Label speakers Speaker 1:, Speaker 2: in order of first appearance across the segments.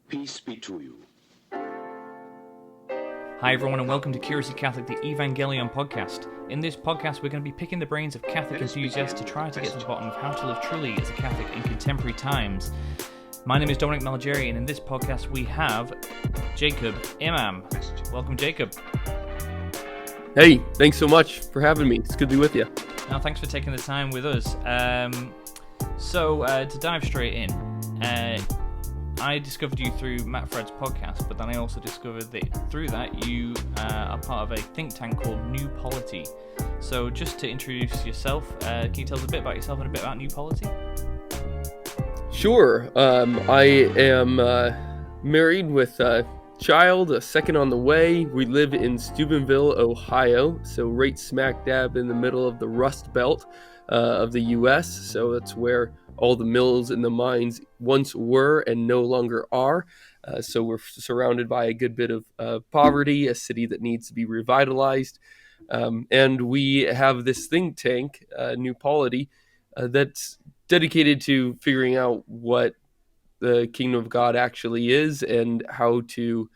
Speaker 1: Peace be to you.
Speaker 2: Hi everyone and welcome to Curiously Catholic, the Evangelion podcast. In this podcast we're going to be picking the brains of Catholic enthusiasts to try to get to the bottom of how to live truly as a Catholic in contemporary times. My name is Dominic Malgeri and in this podcast we have Jacob Imam. Welcome Jacob.
Speaker 3: Hey, thanks so much for having me. It's good to be with you.
Speaker 2: Now thanks for taking the time with us. To dive straight in, I discovered you through Matt Fred's podcast, but then I also discovered that through that you are part of a think tank called New Polity. So just to introduce yourself, can you tell us a bit about yourself and a bit about New Polity?
Speaker 3: Sure. I am married with a child, a second on the way. We live in Steubenville, Ohio, so right smack dab in the middle of the Rust Belt of the U.S. So that's where all the mills and the mines once were and no longer are. So we're surrounded by a good bit of poverty, a city that needs to be revitalized. And we have this think tank, New Polity, that's dedicated to figuring out what the kingdom of God actually is and how to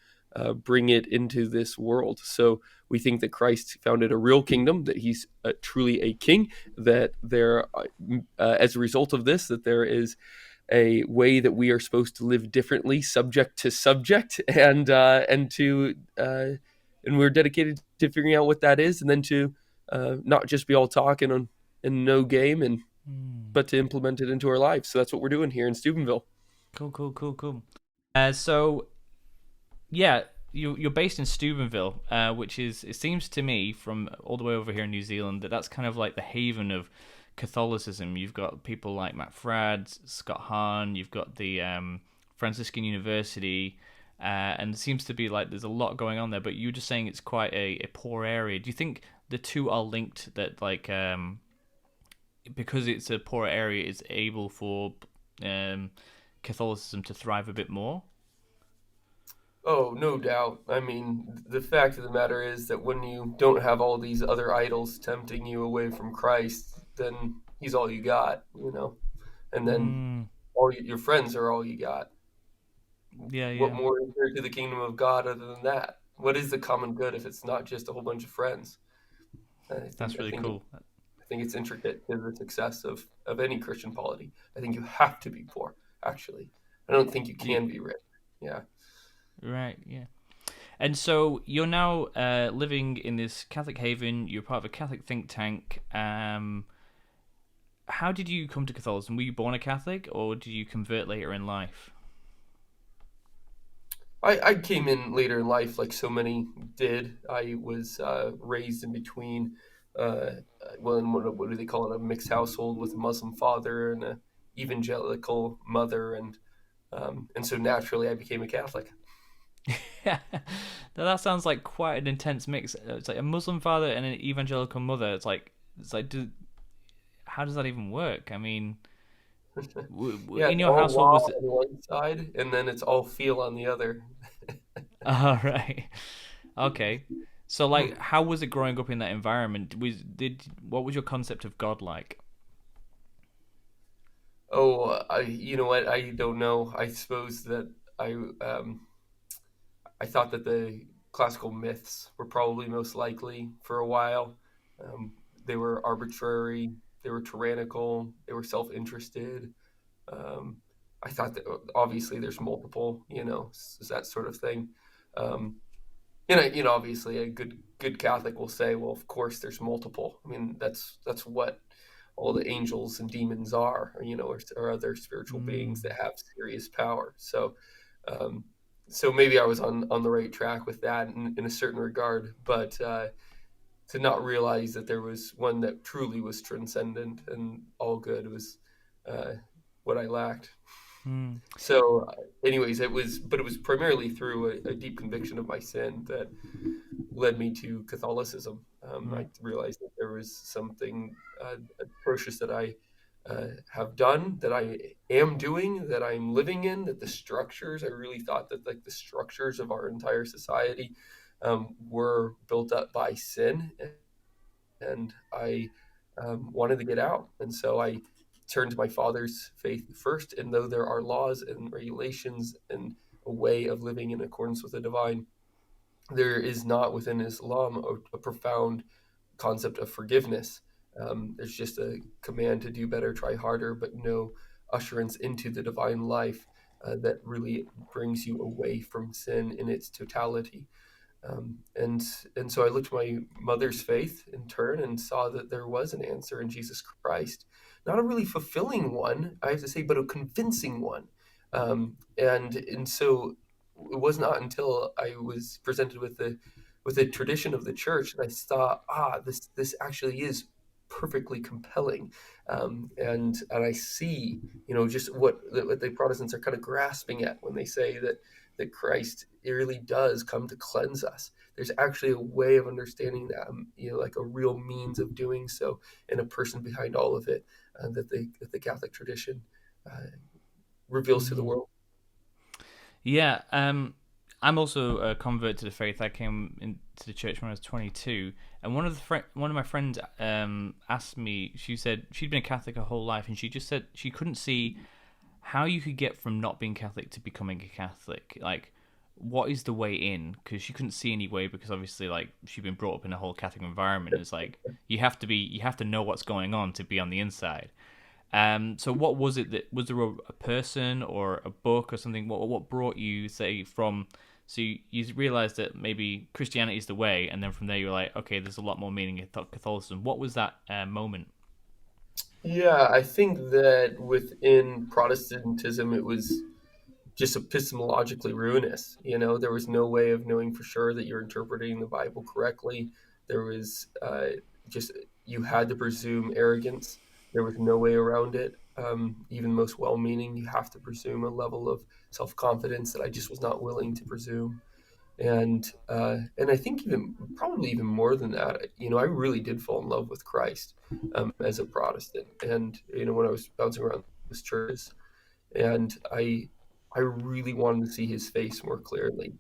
Speaker 3: bring it into this world. So we think that Christ founded a real kingdom, that he's truly a king, that there, as a result of this, that there is a way that we are supposed to live differently, subject to subject, and we're dedicated to figuring out what that is, and then to not just be all talk and no game, but to implement it into our lives. So that's what we're doing here in Steubenville.
Speaker 2: Cool. You're based in Steubenville, which is, it seems to me, from all the way over here in New Zealand, that's kind of like the haven of Catholicism. You've got people like Matt Fradd, Scott Hahn, you've got the Franciscan University, and it seems to be like there's a lot going on there, but you're just saying it's quite a poor area. Do you think the two are linked, that like because it's a poor area, it's able for Catholicism to thrive a bit more?
Speaker 3: Oh, no doubt. I mean, the fact of the matter is that when you don't have all these other idols tempting you away from Christ, then he's all you got, and then
Speaker 2: Mm,
Speaker 3: all your friends are all you got. What
Speaker 2: yeah.
Speaker 3: more is there to the kingdom of God other than that? What is the common good if it's not just a whole bunch of friends? I think
Speaker 2: That's
Speaker 3: I
Speaker 2: really
Speaker 3: think it,
Speaker 2: cool.
Speaker 3: I think it's intricate to the success of any Christian polity. I think you have to be poor, actually. I don't think you
Speaker 2: Yeah,
Speaker 3: can be rich. Yeah.
Speaker 2: right, yeah. And so you're now living in this Catholic haven. You're part of a Catholic think tank. How did you come to Catholicism? Were you born a Catholic, or did you convert later in life?
Speaker 3: I came in later in life, like so many did. I was raised in between, what do they call it, a mixed household with a Muslim father and a evangelical mother, and so naturally I became a Catholic.
Speaker 2: Yeah, that sounds like quite an intense mix. It's like a Muslim father and an evangelical mother. How does that even work? I mean,
Speaker 3: Yeah,
Speaker 2: in
Speaker 3: it's
Speaker 2: your
Speaker 3: all
Speaker 2: household
Speaker 3: law
Speaker 2: was it?
Speaker 3: on one side, and then it's all feel on the other.
Speaker 2: Oh, right. Okay. So, like, how was it growing up in that environment? What was your concept of God like?
Speaker 3: Oh, you know what? I don't know. I suppose that I um, I thought that the classical myths were probably most likely for a while. Um, they were arbitrary, they were tyrannical, they were self-interested. Um, I thought that obviously there's multiple, that sort of thing. Um, obviously a good Catholic will say, well, of course there's multiple. I mean, that's what all the angels and demons are, or other spiritual beings
Speaker 2: Mm,
Speaker 3: that have serious power. Um, so maybe I was on the right track with that in a certain regard, but to not realize that there was one that truly was transcendent and all good was uh, what I lacked.
Speaker 2: mm,
Speaker 3: So, anyways, but it was primarily through a deep conviction of my sin that led me to Catholicism. I
Speaker 2: right.
Speaker 3: realized that there was something atrocious that I have done, that I am doing, that I'm living in, that the structures, I really thought that like the structures of our entire society were built up by sin, and I wanted to get out. And so I turned to my father's faith first. And though there are laws and regulations and a way of living in accordance with the divine. There is not within Islam a profound concept of forgiveness. There's just a command to do better, try harder, but no usherance into the divine life that really brings you away from sin in its totality. Um, and and so I looked at my mother's faith in turn and saw that there was an answer in Jesus Christ, not a really fulfilling one, I have to say, but a convincing one. And so it was not until I was presented with the tradition of the church that I saw, this actually is perfectly compelling, and I see, just what the Protestants are kind of grasping at when they say that Christ really does come to cleanse us. There's actually a way of understanding that, like a real means of doing so, and a person behind all of it that the Catholic tradition uh, reveals to the
Speaker 2: Mm.
Speaker 3: world.
Speaker 2: Yeah, I'm also a convert to the faith. I came into the church when I was 22, and one of my friends asked me. She said she'd been a Catholic her whole life, and she just said she couldn't see how you could get from not being Catholic to becoming a Catholic. Like, what is the way in? Because she couldn't see any way, because obviously, like, she'd been brought up in a whole Catholic environment. It's like you have to know what's going on to be on the inside. So what was it that was there a person or a book or something? What brought you, say, from? So you realized that maybe Christianity is the way, and then from there you're like, okay, there's a lot more meaning in Catholicism. What was that moment?
Speaker 3: Yeah, I think that within Protestantism, it was just epistemologically ruinous. There was no way of knowing for sure that you're interpreting the Bible correctly. There was just, you had to presume arrogance. There was no way around it. Even most well meaning, you have to presume a level of self confidence that I just was not willing to presume. And I think even probably even more than that, I really did fall in love with Christ as a Protestant. And when I was bouncing around those churches, and I really wanted to see his face more clearly.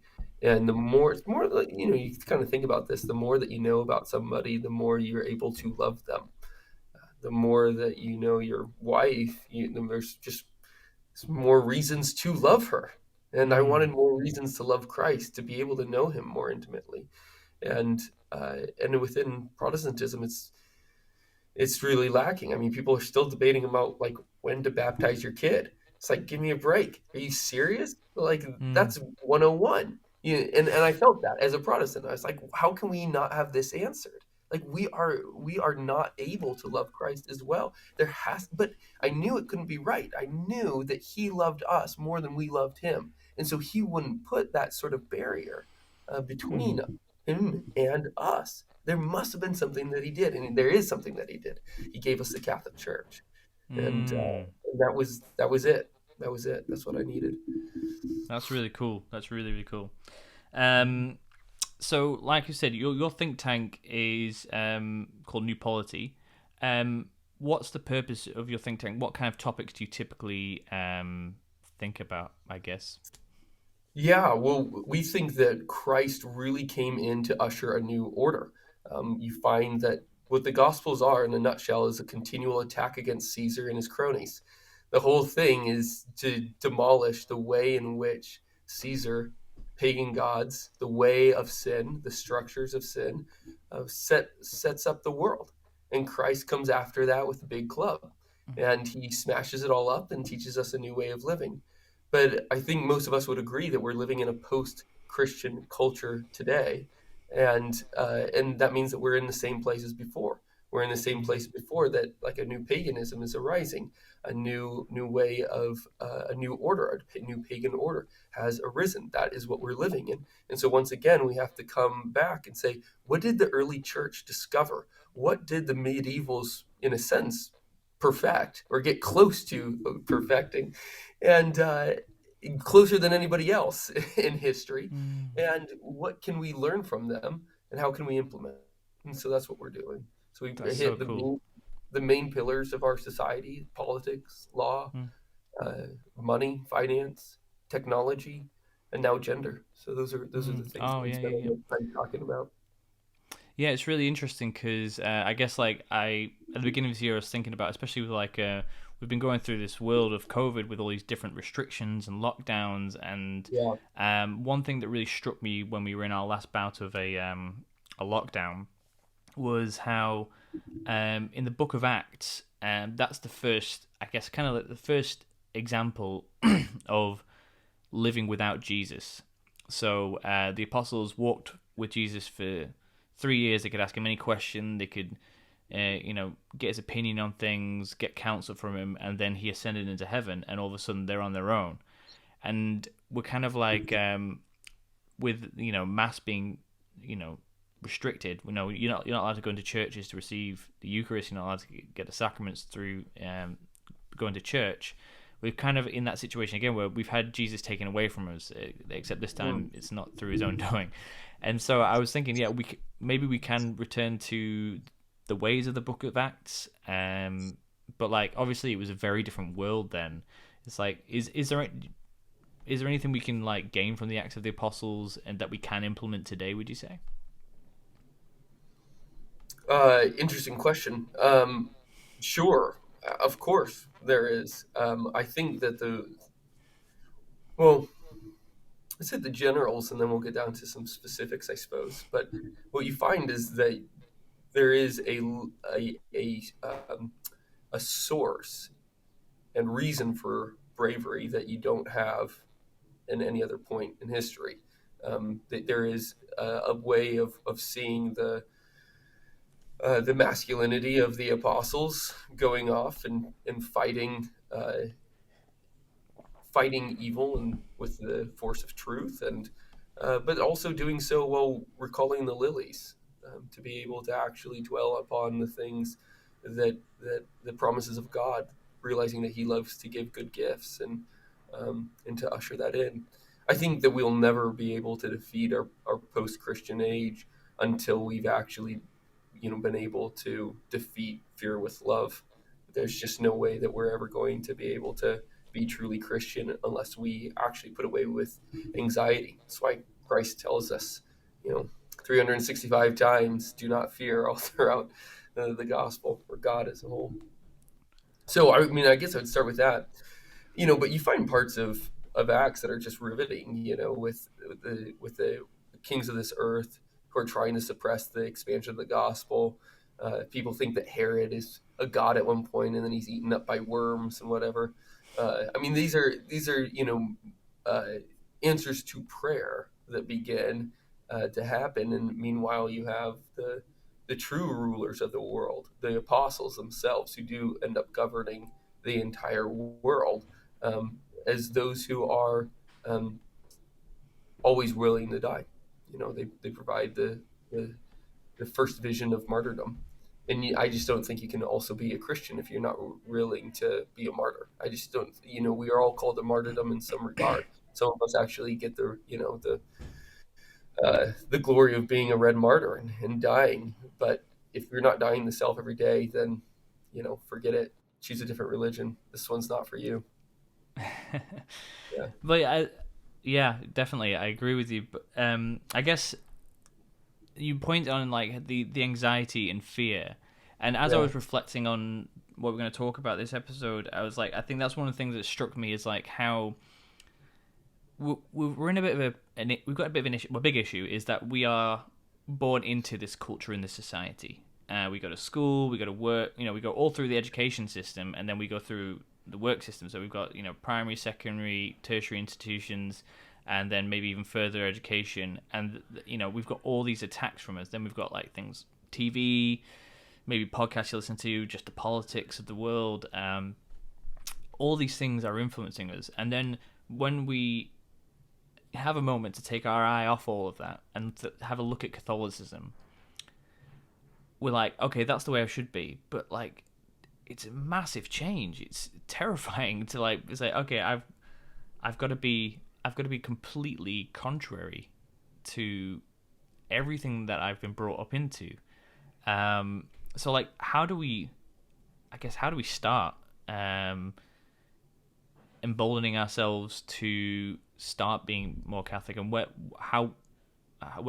Speaker 3: And the more it's more like, you kind of think about this, the more that you know about somebody, the more you're able to love them. The more that you know your wife, there's just more reasons to love her. And I wanted
Speaker 2: Mm.
Speaker 3: more reasons to love Christ, to be able to know him more intimately. And within Protestantism, it's really lacking. I mean, people are still debating about like when to baptize your kid. It's like, give me a break. Are you serious? Like
Speaker 2: Mm.
Speaker 3: that's 101. And I felt that as a Protestant. I was like, how can we not have this answered? Like we are not able to love Christ as well. But I knew it couldn't be right. I knew that he loved us more than we loved him. And so he wouldn't put that sort of barrier
Speaker 2: Mm.
Speaker 3: between him and us. There must have been something that he did, and there is something that he did. He gave us the Catholic Church,
Speaker 2: Mm.
Speaker 3: and that was it. That was it. That's what I needed.
Speaker 2: That's really cool. That's really really cool. Um, so like you said, your think tank is called New Polity. What's the purpose of your think tank? What kind of topics do you typically think about? I guess.
Speaker 3: Yeah, well, we think that Christ really came in to usher a new order. You find that what the Gospels are, in a nutshell, is a continual attack against Caesar and his cronies. The whole thing is to demolish the way in which Caesar, pagan gods, the way of sin, the structures of sin, sets up the world. And Christ comes after that with a big club, and he smashes it all up and teaches us a new way of living. But I think most of us would agree that we're living in a post-Christian culture today, and that means that we're in the same place as before. We're in the same
Speaker 2: Mm.
Speaker 3: place before that, like a new paganism is arising, a new way of a new order, a new pagan order has arisen. That is what we're living in. And so once again, we have to come back and say, what did the early church discover? What did the medievals, in a sense, perfect or get close to perfecting? And closer than anybody else in history.
Speaker 2: Mm.
Speaker 3: And what can we learn from them, and how can we implement? And so that's what we're doing. So we
Speaker 2: That's so
Speaker 3: hit
Speaker 2: cool.
Speaker 3: the main pillars of our society: politics, law,
Speaker 2: Mm.
Speaker 3: money, finance, technology, and now gender. So those are the
Speaker 2: Mm.
Speaker 3: things that
Speaker 2: Oh
Speaker 3: we
Speaker 2: yeah,
Speaker 3: spend
Speaker 2: yeah,
Speaker 3: a
Speaker 2: yeah.
Speaker 3: lot of time talking about.
Speaker 2: Yeah, it's really interesting because I guess like I at the beginning of this year I was thinking about, especially with like we've been going through this world of COVID with all these different restrictions and lockdowns, and
Speaker 3: Yeah.
Speaker 2: one thing that really struck me when we were in our last bout of a lockdown was how in the Book of Acts, that's the first, I guess, kind of like the first example of living without Jesus. So the apostles walked with Jesus for 3 years. They could ask him any question. They could, get his opinion on things, get counsel from him, and then he ascended into heaven. And all of a sudden, they're on their own. And we're kind of like with mass being restricted. You're not allowed to go into churches to receive the Eucharist. You're not allowed to get the sacraments through going to church. We're kind of in that situation again where we've had Jesus taken away from us, except this time it's not through his own doing. And so I was thinking, yeah, maybe we can return to the ways of the Book of Acts, but like obviously it was a very different world then. It's like, is there anything we can like gain from the Acts of the Apostles and that we can implement today? Would you say?
Speaker 3: Interesting question. Sure, of course there is. I think that well, let's hit the generals and then we'll get down to some specifics, I suppose. But what you find is that there is a source and reason for bravery that you don't have in any other point in history. That there is a way of seeing the masculinity of the apostles going off and fighting evil and with the force of truth, and but also doing so while recalling the lilies, to be able to actually dwell upon the things that the promises of God, realizing that He loves to give good gifts, and to usher that in. I think that we'll never be able to defeat our post-Christian age until we've actually been able to defeat fear with love. There's just no way that we're ever going to be able to be truly Christian unless we actually put away with anxiety. That's why Christ tells us, you know, 365 times, do not fear, all throughout the gospel, or God as a whole. So, I mean, I guess I would start with that. But you find parts of Acts that are just riveting. With the kings of this earth who are trying to suppress the expansion of the gospel. People think that Herod is a god at one point, and then he's eaten up by worms and whatever. I mean, these are answers to prayer that begin to happen, and meanwhile you have the true rulers of the world, the apostles themselves, who do end up governing the entire world, as those who are always willing to die. They provide the first vision of martyrdom. And I just don't think you can also be a Christian if you're not willing to be a martyr. I just don't. We are all called to martyrdom in some regard. Some of us actually get the glory of being a red martyr and dying. But if you're not dying to self every day, then forget it. Choose a different religion. This one's not for you. Yeah.
Speaker 2: But yeah, definitely, I agree with you. But I guess you point on like the anxiety and fear, and as I was reflecting on what we're going to talk about this episode, I was like, I think that's one of the things that struck me is like how we're in a bit of we've got a bit of an issue. A big issue is that we are born into this culture in this society. We go to school, we go to work, we go all through the education system, and then we go through the work system. So we've got primary, secondary, tertiary institutions, and then maybe even further education. And we've got all these attacks from us. Then we've got like things, TV, maybe podcasts you listen to, just the politics of the world. All these things are influencing us. And then when we have a moment to take our eye off all of that and to have a look at Catholicism, we're like, okay, that's the way I should be. But like, it's a massive change. It's terrifying to like say, okay, I've got to be completely contrary to everything that I've been brought up into. So like, how do we start emboldening ourselves to start being more Catholic, and where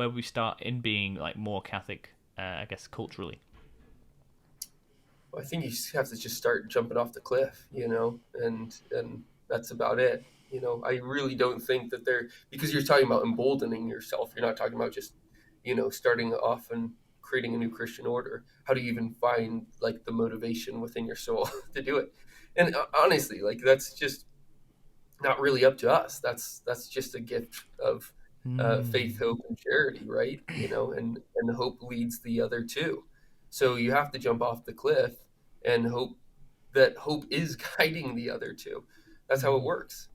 Speaker 2: we start in being like more Catholic I guess culturally.
Speaker 3: I think you just have to just start jumping off the cliff, and that's about it. I really don't think that they're, because you're talking about emboldening yourself. You're not talking about just, starting off and creating a new Christian order. How do you even find like the motivation within your soul to do it? And honestly, like that's just not really up to us. That's just a gift of faith,
Speaker 2: Mm.
Speaker 3: hope, and charity, right? And the hope leads the other two. So you have to jump off the cliff and hope that hope is guiding the other two. That's how it
Speaker 2: Mm.
Speaker 3: works.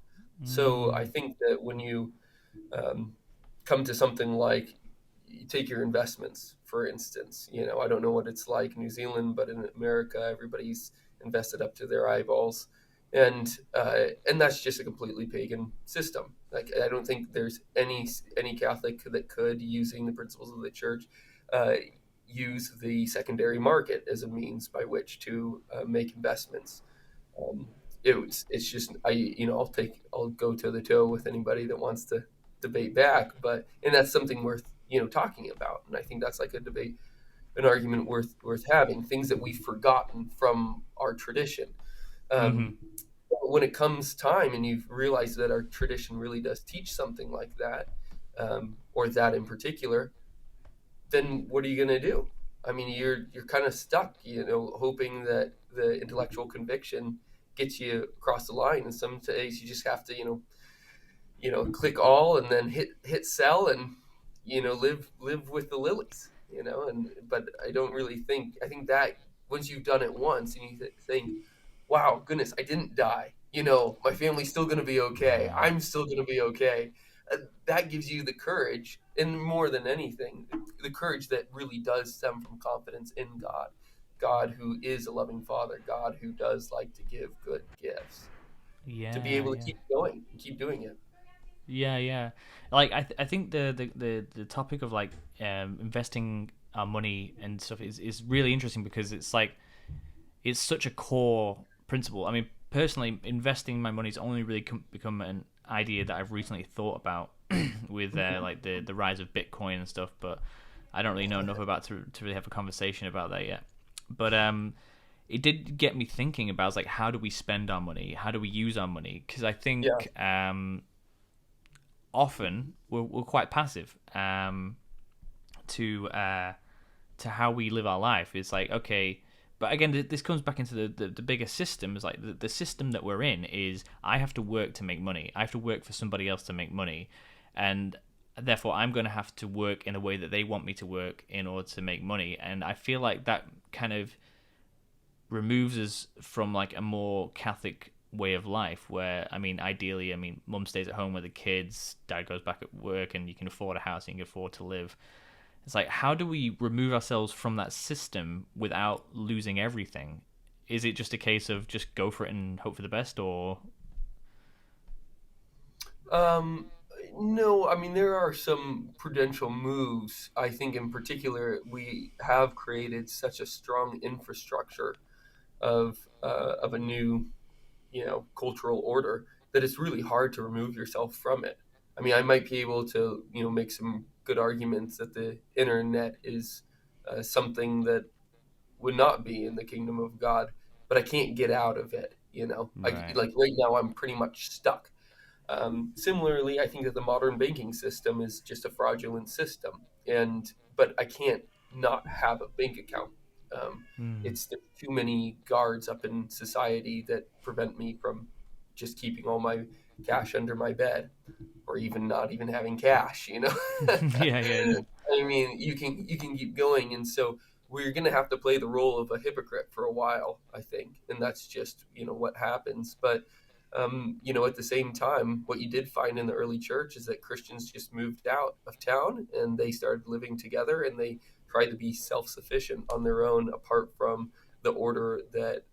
Speaker 3: So I
Speaker 2: Mm.
Speaker 3: think that when you um, come to something like, you take your investments, for instance. I don't know what it's like in New Zealand, but in America, everybody's invested up to their eyeballs, and that's just a completely pagan system. Like, I don't think there's any Catholic that could, using the principles of the Church, uh, use the secondary market as a means by which to make investments. um, it's just, I'll go toe to toe with anybody that wants to debate back, and that's something worth talking about. And I think that's like a debate, an argument worth having. Things that we've forgotten from our tradition.
Speaker 2: Mm-hmm.
Speaker 3: Um, when it comes time and you've realized that our tradition really does teach something like that, or that in particular, then what are you going to do? I mean, you're kind of stuck, hoping that the intellectual conviction gets you across the line. And some days you just have to, click all and then hit sell, and live with the lilies. And but I don't really think, I think that once you've done it once and you think, wow, goodness, I didn't die. My family's still going to be okay. I'm still going to be okay. That gives you the courage, and more than anything, the courage that really does stem from confidence in God. God who is a loving Father, God who does like to give good gifts, to be
Speaker 2: Yeah,
Speaker 3: able to
Speaker 2: yeah.
Speaker 3: keep going, keep doing it.
Speaker 2: Yeah, yeah. Like I think the topic of like investing our money and stuff is really interesting because it's like it's such a core principle. I mean, personally, investing my money's only really become an idea that I've recently thought about with like the rise of Bitcoin and stuff. But I don't really know enough about to really have a conversation about that yet. But it did get me thinking about like how do we spend our money, how do we use our money? Because I
Speaker 3: Yeah.
Speaker 2: think often we're quite passive to how we live our life. It's like, okay, but again, this comes back into the bigger system. Is like the system that we're in is I have to work to make money. I have to work for somebody else to make money, and therefore I'm going to have to work in a way that they want me to work in order to make money. And I feel like that kind of removes us from like a more Catholic way of life where, I mean, ideally, I mean, mum stays at home with the kids, dad goes back at work, and you can afford a house and you can afford to live. It's like, how do we remove ourselves from that system without losing everything? Is it just a case of just go for it and hope for the best, or?
Speaker 3: Um, no, I mean, there are some prudential moves. I think in particular, we have created such a strong infrastructure of a new, cultural order, that it's really hard to remove yourself from it. I mean, I might be able to, make some good arguments that the internet is something that would not be in the kingdom of God, but I can't get out of it.
Speaker 2: Right.
Speaker 3: Like right now, I'm pretty much stuck. Similarly, I think that the modern banking system is just a fraudulent system, and but I can't not have a bank account. Um,
Speaker 2: Hmm.
Speaker 3: there's too many guards up in society that prevent me from just keeping all my cash under my bed, or even not even having cash.
Speaker 2: Yeah, yeah, yeah.
Speaker 3: I mean, you can keep going, and so we're going to have to play the role of a hypocrite for a while, I think, and that's just what happens. But at the same time, what you did find in the early church is that Christians just moved out of town and they started living together, and they tried to be self-sufficient on their own, apart from the order that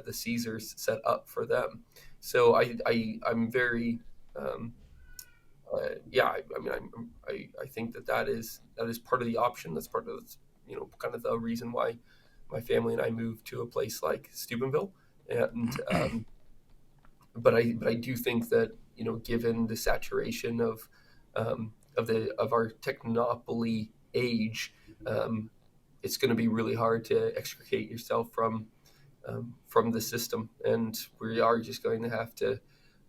Speaker 3: the Caesars set up for them. So I'm very yeah, I mean, I think that is part of the option. That's part of kind of the reason why my family and I moved to a place like Steubenville. And but I do think that given the saturation of our technopoly age, um, it's going to be really hard to extricate yourself from the system, and we are just going to have to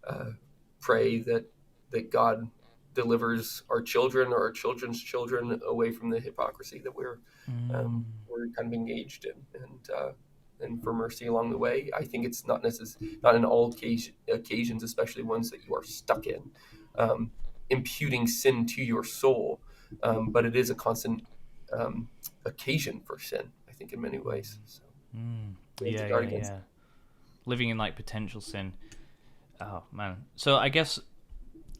Speaker 3: uh, pray that God delivers our children or our children's children away from the hypocrisy that we're kind of engaged in, and for mercy along the way. I think it's not in all occasions, especially ones that you are stuck in, um, imputing sin to your soul, but it is a constant occasion for sin, I think, in many ways. So we have to
Speaker 2: Yeah,
Speaker 3: guard
Speaker 2: yeah,
Speaker 3: against
Speaker 2: yeah. Living in like potential sin. Oh man. So I guess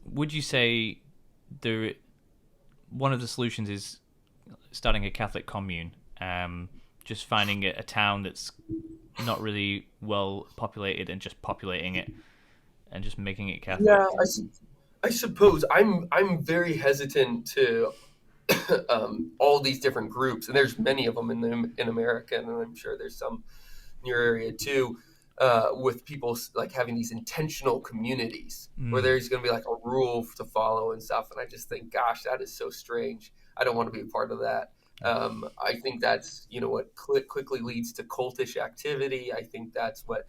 Speaker 2: would you say there one of the solutions is starting a Catholic commune? Just finding a town that's not really well populated and just populating it and just making it
Speaker 3: Yeah,
Speaker 2: Catholic.
Speaker 3: I suppose I'm very hesitant to all these different groups, and there's many of them in America, and I'm sure there's some in your area too, with people like having these intentional communities where
Speaker 2: Mm.
Speaker 3: there's going to be like a rule to follow and stuff. And I just think, gosh, that is so strange. I don't want to be a part of that. I think that's what quickly leads to cultish activity. I think that's what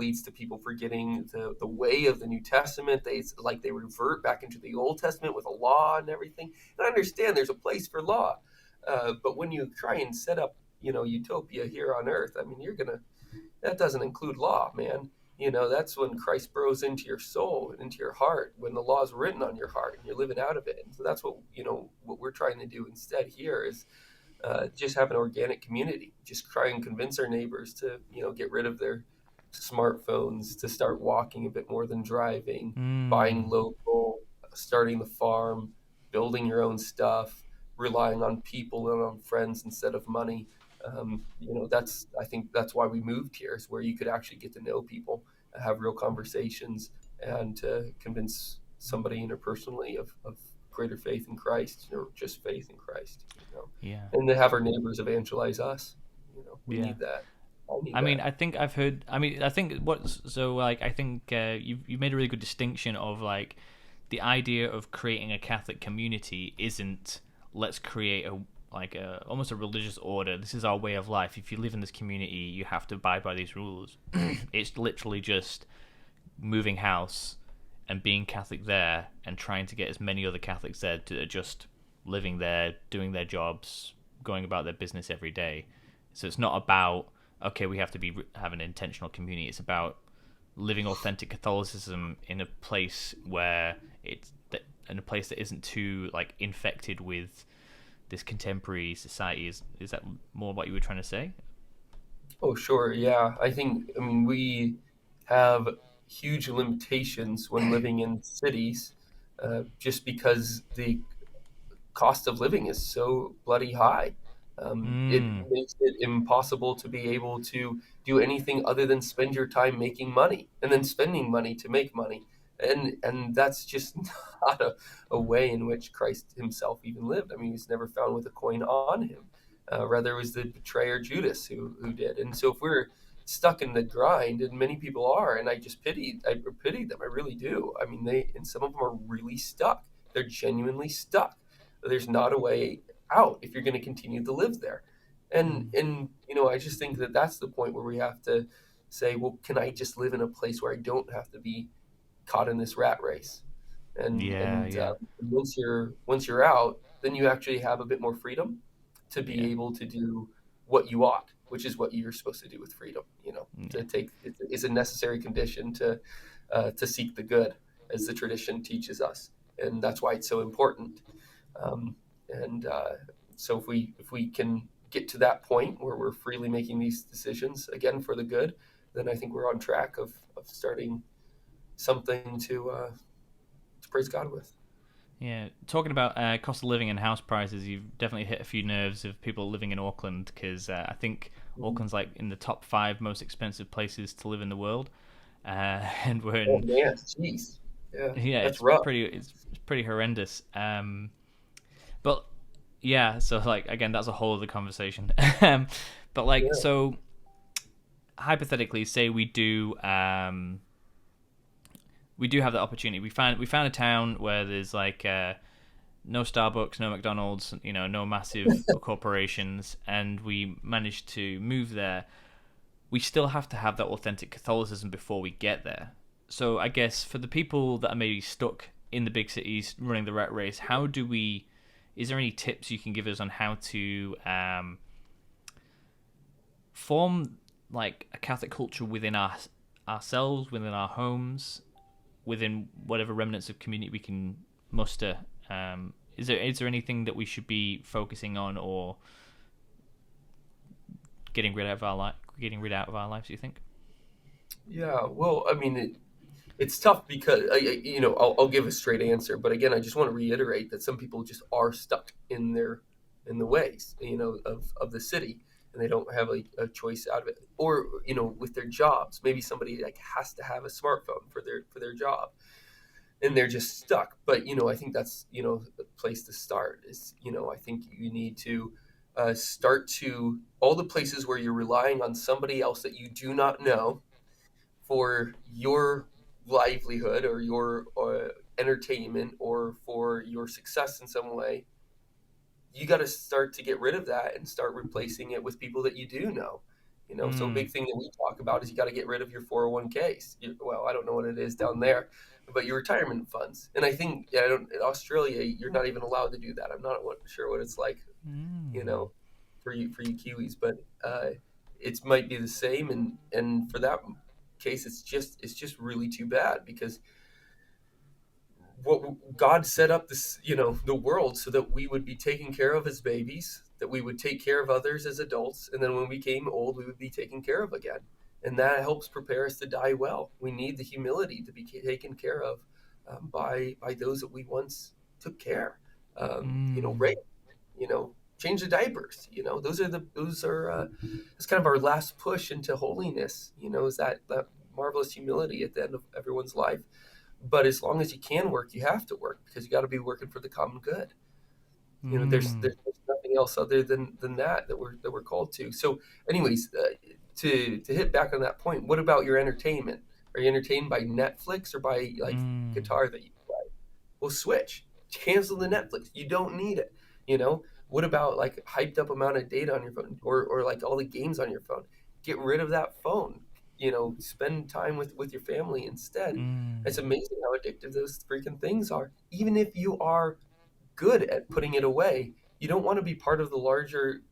Speaker 3: leads to people forgetting the way of the New Testament. They revert back into the Old Testament with a law and everything. And I understand there's a place for law, but when you try and set up utopia here on earth, I mean, that doesn't include law, man. That's when Christ burrows into your soul and into your heart, when the law is written on your heart and you're living out of it. And so that's what we're trying to do instead here is just have an organic community. Just try and convince our neighbors to, get rid of their smartphones, to start walking a bit more than driving, buying
Speaker 2: Mm.
Speaker 3: local, starting the farm, building your own stuff, relying on people and on friends instead of money. I think that's why we moved here, is where you could actually get to know people, have real conversations, and convince somebody interpersonally of greater faith in Christ, or just faith in Christ,
Speaker 2: Yeah.
Speaker 3: and to have our neighbors evangelize us. We
Speaker 2: Yeah.
Speaker 3: need that. I need
Speaker 2: I mean,
Speaker 3: that.
Speaker 2: I think I've heard. I mean, I think what's so like. I think you've made a really good distinction of like the idea of creating a Catholic community isn't let's create almost a religious order. This is our way of life. If you live in this community, you have to abide by these rules. It's literally just moving house and being Catholic there and trying to get as many other Catholics there to just living there, doing their jobs, going about their business every day. So it's not about okay, we have to have an intentional community. It's about living authentic Catholicism in a place where in a place that isn't too like infected with this contemporary society. Is that more what you were trying to say?
Speaker 3: Oh, sure. Yeah. I mean, we have huge limitations when living in cities, just because the cost of living is so bloody high. It
Speaker 2: Mm.
Speaker 3: makes it impossible to be able to do anything other than spend your time making money and then spending money to make money. And that's just not a way in which Christ himself even lived. I mean, he's never found with a coin on him. Rather, it was the betrayer Judas who did. And so if we're stuck in the grind, and many people are, and I pity them. I really do. I mean, and some of them are really stuck. They're genuinely stuck. There's not a way out if you're going to continue to live there. And I just think that that's the point where we have to say, well, can I just live in a place where I don't have to be caught in this rat race? And
Speaker 2: Yeah,
Speaker 3: and
Speaker 2: yeah,
Speaker 3: once you're out, then you actually have a bit more freedom to
Speaker 2: yeah,
Speaker 3: be able to do what you ought, which is what you're supposed to do with freedom.
Speaker 2: yeah,
Speaker 3: To take it's a necessary condition to seek the good, as the tradition teaches us, and that's why it's so important. Um, and so if we can get to that point where we're freely making these decisions again for the good, then I think we're on track of starting something to praise God with.
Speaker 2: yeah. Talking about cost of living and house prices, you've definitely hit a few nerves of people living in Auckland because I think
Speaker 3: Mhm.
Speaker 2: Auckland's like in the top 5 most expensive places to live in the world, and we're
Speaker 3: Oh
Speaker 2: in
Speaker 3: man, jeez, yeah,
Speaker 2: yeah,
Speaker 3: that's rough.
Speaker 2: it's pretty horrendous. But yeah, so like again, that's a whole other conversation. But like
Speaker 3: Yeah,
Speaker 2: so hypothetically, say we do have the opportunity. We found a town where there's like no Starbucks, no McDonald's, no massive corporations, and we managed to move there. We still have to have that authentic Catholicism before we get there. So I guess for the people that are maybe stuck in the big cities running the rat race, how do we? Is there any tips you can give us on how to form like a Catholic culture within ourselves, within our homes, within whatever remnants of community we can muster? Is there anything that we should be focusing on or getting rid of our lives? Do you think?
Speaker 3: Yeah, well, I mean, it's tough because I'll give a straight answer, but again, I just want to reiterate that some people just are stuck in the ways of the city, and they don't have a choice out of it, or with their jobs, maybe somebody like has to have a smartphone for their job, and they're just stuck. But I think that's a place to start is I think you need to start to all the places where you're relying on somebody else that you do not know for your livelihood or your entertainment or for your success in some way. You got to start to get rid of that and start replacing it with people that you do know. So a
Speaker 2: Mm,
Speaker 3: big thing that we talk about is you got to get rid of your 401ks. Well, I don't know what it is down there, but your retirement funds. And I think in Australia, you're not even allowed to do that. I'm not sure what it's like, you
Speaker 2: mm,
Speaker 3: know, for you Kiwis, but it might be the same. And for that case, it's just really too bad because what God set up this, the world so that we would be taken care of as babies, that we would take care of others as adults, and then when we became old, we would be taken care of again. And that helps prepare us to die well. We need the humility to be taken care of by those that we once took care.
Speaker 2: mm,
Speaker 3: Rape, change the diapers. That's kind of our last push into holiness. Is that marvelous humility at the end of everyone's life. But as long as you can work, you have to work because you got to be working for the common good. There's
Speaker 2: mm,
Speaker 3: nothing else other than that we're called to. So, anyways, to hit back on that point, what about your entertainment? Are you entertained by Netflix or by like
Speaker 2: mm,
Speaker 3: guitar that you play? Well, switch, cancel the Netflix. You don't need it. What about like hyped up amount of data on your phone or like all the games on your phone? Get rid of that phone. Spend time with your family instead. It's
Speaker 2: mm,
Speaker 3: amazing how addictive those freaking things are. Even if you are good at putting it away, you don't want to be part of the larger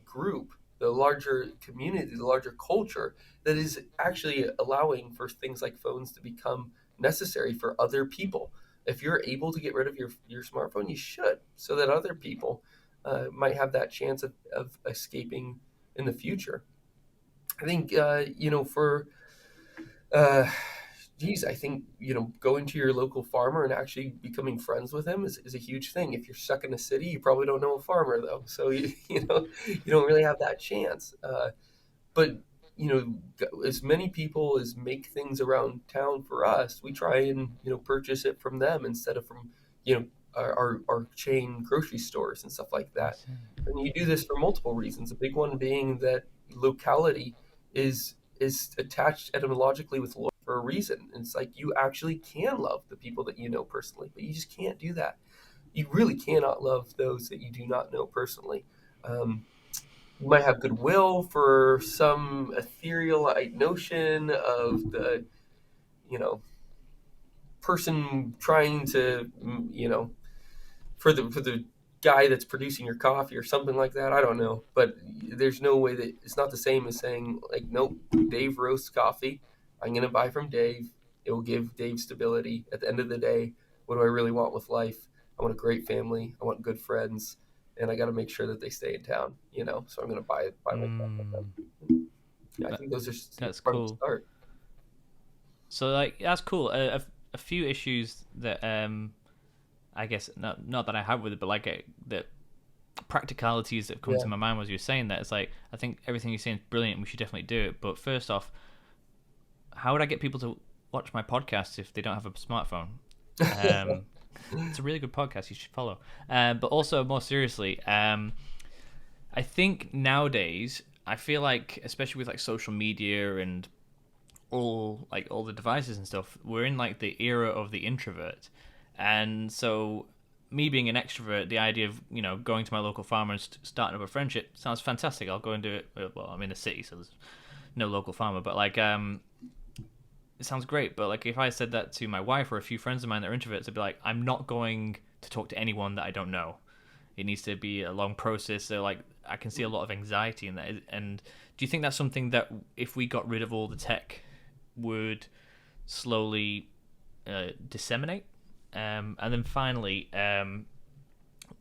Speaker 3: group, the larger community, the larger culture that is actually allowing for things like phones to become necessary for other people. If you're able to get rid of your smartphone, you should, so that other people might have that chance of escaping in the future. I think, for uh, geez, I think going to your local farmer and actually becoming friends with him is a huge thing. If you're stuck in a city, you probably don't know a farmer though, so you don't really have that chance. But as many people as make things around town for us, we try and purchase it from them instead of from our chain grocery stores and stuff like
Speaker 2: I
Speaker 3: that.
Speaker 2: see.
Speaker 3: And you do this for multiple reasons. A big one being that locality is attached etymologically with loyalty for a reason. And it's like you actually can love the people that you know personally, but you just can't do that. You really cannot love those that you do not know personally. Um, you might have goodwill for some ethereal notion of the you know person trying to for the guy that's producing your coffee or something like that. I don't know, but there's no way that it's not the same as saying like, nope, Dave roasts coffee. I'm gonna buy from Dave. It will give Dave stability. At the end of the day, what do I really want with life? I want a great family. I want good friends, and I got to make sure that they stay in town. So I'm gonna buy my stuff from
Speaker 2: Mm,
Speaker 3: them. Yeah, I
Speaker 2: that,
Speaker 3: think those are just
Speaker 2: that's
Speaker 3: part of the
Speaker 2: cool.
Speaker 3: start.
Speaker 2: So like that's cool. A few issues that I guess not that I have with it, but like that practicalities that have come
Speaker 3: Yeah.
Speaker 2: to my mind was you were saying that it's like I think everything you're saying is brilliant. We should definitely do it. But first off, how would I get people to watch my podcast if they don't have a smartphone? Um, it's a really good podcast. You should follow. But also more seriously, I think nowadays I feel like, especially with like social media and all the devices and stuff, we're in like the era of the introvert, and so me being an extrovert, the idea of going to my local farmer and starting up a friendship sounds fantastic. I'll go and do it. Well, I'm in a city, so there's no local farmer, but like it sounds great. But like if I said that to my wife or a few friends of mine that are introverts, I'd be like, I'm not going to talk to anyone that I don't know. It needs to be a long process. So like I can see a lot of anxiety in that. And do you think that's something that if we got rid of all the tech would slowly disseminate? And then finally,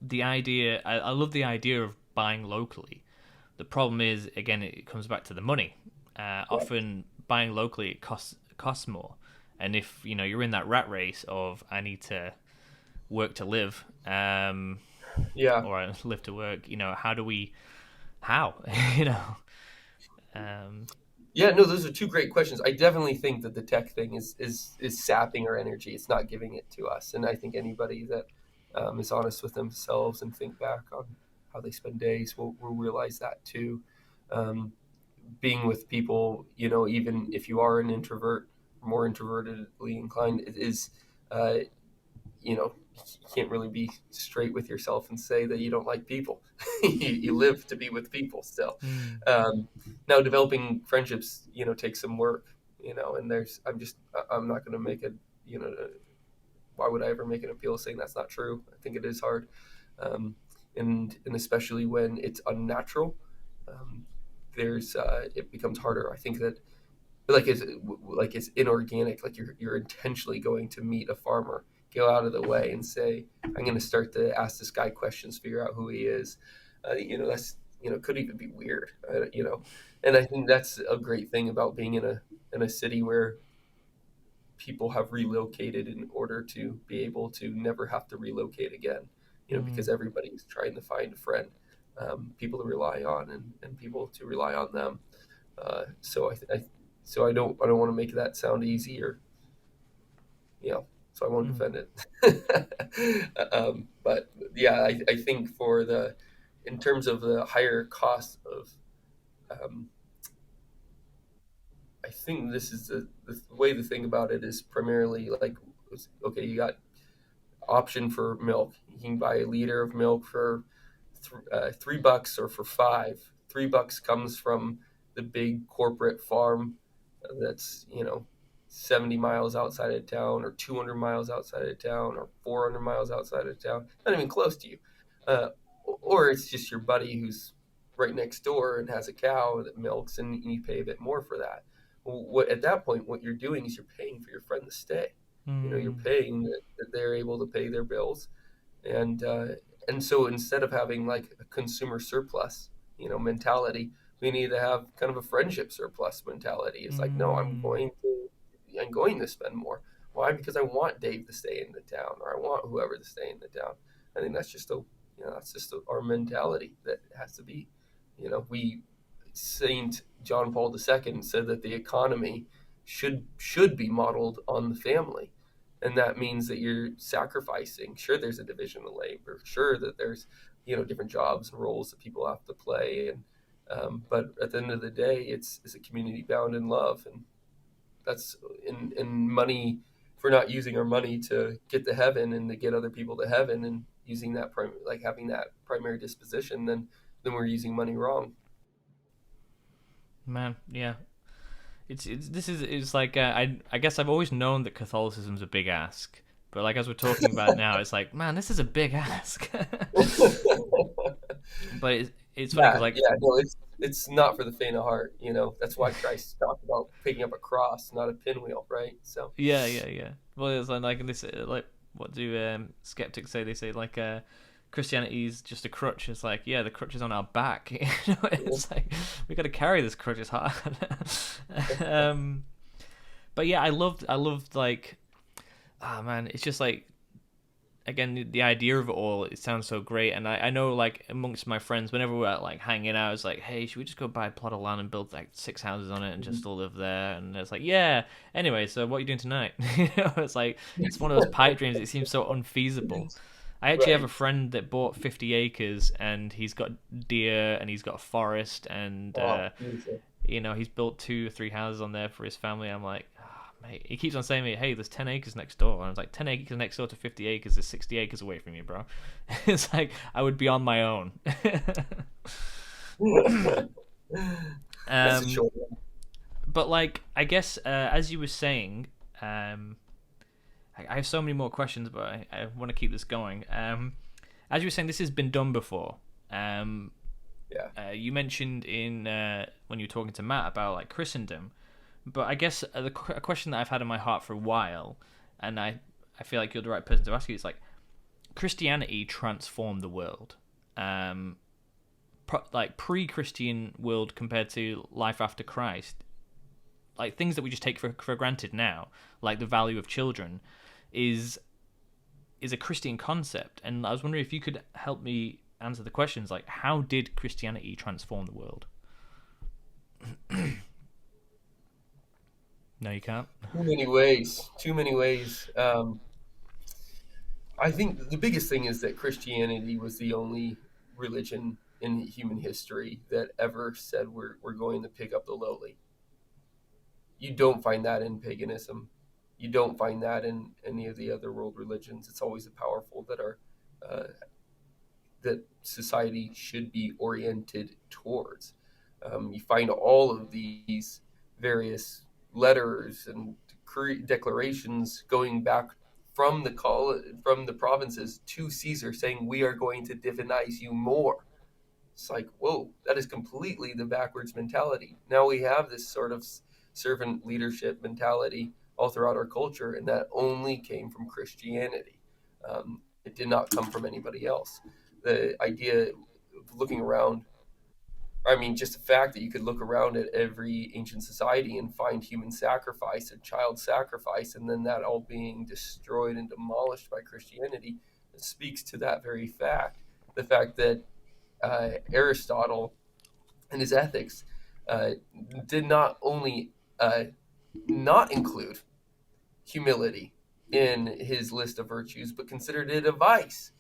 Speaker 2: the idea, I love the idea of buying locally. The problem is, again, it comes back to the money. Often buying locally, it costs more. And if, you're in that rat race of, I need to work to live, or I live to work, how?
Speaker 3: Yeah, no, those are two great questions. I definitely think that the tech thing is sapping our energy. It's not giving it to us. And I think anybody that is honest with themselves and think back on how they spend days will realize that too. Being with people, even if you are an introvert, more introvertedly inclined, it is, you can't really be straight with yourself and say that you don't like people. You live to be with people still. Now, developing friendships, takes some work, and I'm not going to make it, why would I ever make an appeal saying that's not true? I think it is hard. And especially when it's unnatural, it becomes harder. I think that it's inorganic, like you're intentionally going to meet a farmer, go out of the way and say, I'm going to start to ask this guy questions, figure out who he is. That's, could even be weird, and I think that's a great thing about being in a city where people have relocated in order to be able to never have to relocate again, because everybody's trying to find a friend, people to rely on and people to rely on them. So I don't want to make that sound easy or, so I won't defend it. But yeah, I think in terms of the higher cost of, I think this is the way to think about it is primarily like, okay, you got option for milk. You can buy a liter of milk for $3 or for $5. $3 comes from the big corporate farm that's 70 miles outside of town, or 200 miles outside of town, or 400 miles outside of town, not even close to you. Or it's just your buddy who's right next door and has a cow that milks, and you pay a bit more for that. At that point, what you're doing is you're paying for your friend to stay. You're paying that they're able to pay their bills, and so instead of having like a consumer surplus, mentality, we need to have kind of a friendship surplus mentality. It's like, no, I'm going to spend more. Why? Because I want Dave to stay in the town, or I want whoever to stay in the town. I think that's just our mentality that has to be. Saint John Paul II said that the economy should be modeled on the family, and that means that you're sacrificing. Sure, there's a division of labor. Sure, that there's different jobs and roles that people have to play, and but at the end of the day, it's a community bound in love, and that's in money. If we're not using our money to get to heaven and to get other people to heaven, and using that having that primary disposition, then we're using money wrong.
Speaker 2: Man, yeah. It's like I guess I've always known that Catholicism's a big ask, but like as we're talking about it now, it's like, man, this is a big ask. But it's funny because
Speaker 3: no, it's not for the faint of heart. That's why Christ talked about picking up a cross, not a pinwheel, right? So
Speaker 2: yeah. Well, it's like this, like what do skeptics say? They say like Christianity is just a crutch. It's like, yeah, the crutch is on our back. It's like we got to carry this crutch. It's hard. But yeah, I loved like, man, it's just like, again, the idea of it all, it sounds so great. And I know like amongst my friends, whenever we're like hanging out, it's like, hey, should we just go buy a plot of land and build like 6 houses on it and just all live there? And it's like, yeah. Anyway, so what are you doing tonight? It's like, it's one of those pipe dreams. It seems so unfeasible. I actually have a friend that bought 50 acres, and he's got deer, and he's got a forest, and he's built 2 or 3 houses on there for his family. I'm like, oh, he keeps on saying to me, hey, there's 10 acres next door. And I was like, 10 acres next door to 50 acres is 60 acres away from you, bro. It's like, I would be on my own.
Speaker 3: That's a
Speaker 2: um,
Speaker 3: short one.
Speaker 2: but like, I guess, as you were saying, I have so many more questions, but I want to keep this going. As you were saying, this has been done before. Um,
Speaker 3: Yeah.
Speaker 2: you mentioned in when you were talking to Matt about like Christendom, but I guess a question that I've had in my heart for a while, and I feel like you're the right person to ask you, is like Christianity transformed the world, like pre-Christian world compared to life after Christ, like things that we just take for granted now, like the value of children, is a Christian concept. And I was wondering if you could help me answer the questions like, how did Christianity transform the world? No, you can't.
Speaker 3: Too many ways. Too many ways. I think the biggest thing is that Christianity was the only religion in human history that ever said we're going to pick up the lowly. You don't find that in paganism. You don't find that in any of the other world religions. It's always the powerful that are uh, that society should be oriented towards. You find all of these various letters and declarations going back from the provinces to Caesar saying we are going to divinize you more. It's like, whoa, that is completely the backwards mentality. Now we have this sort of servant leadership mentality all throughout our culture, and that only came from Christianity. It did not come from anybody else. The idea of looking around, I mean, just the fact that you could look around at every ancient society and find human sacrifice and child sacrifice, and then that all being destroyed and demolished by Christianity, speaks to that very fact. The fact that Aristotle and his ethics uh, did not only not include humility in his list of virtues, but considered it a vice,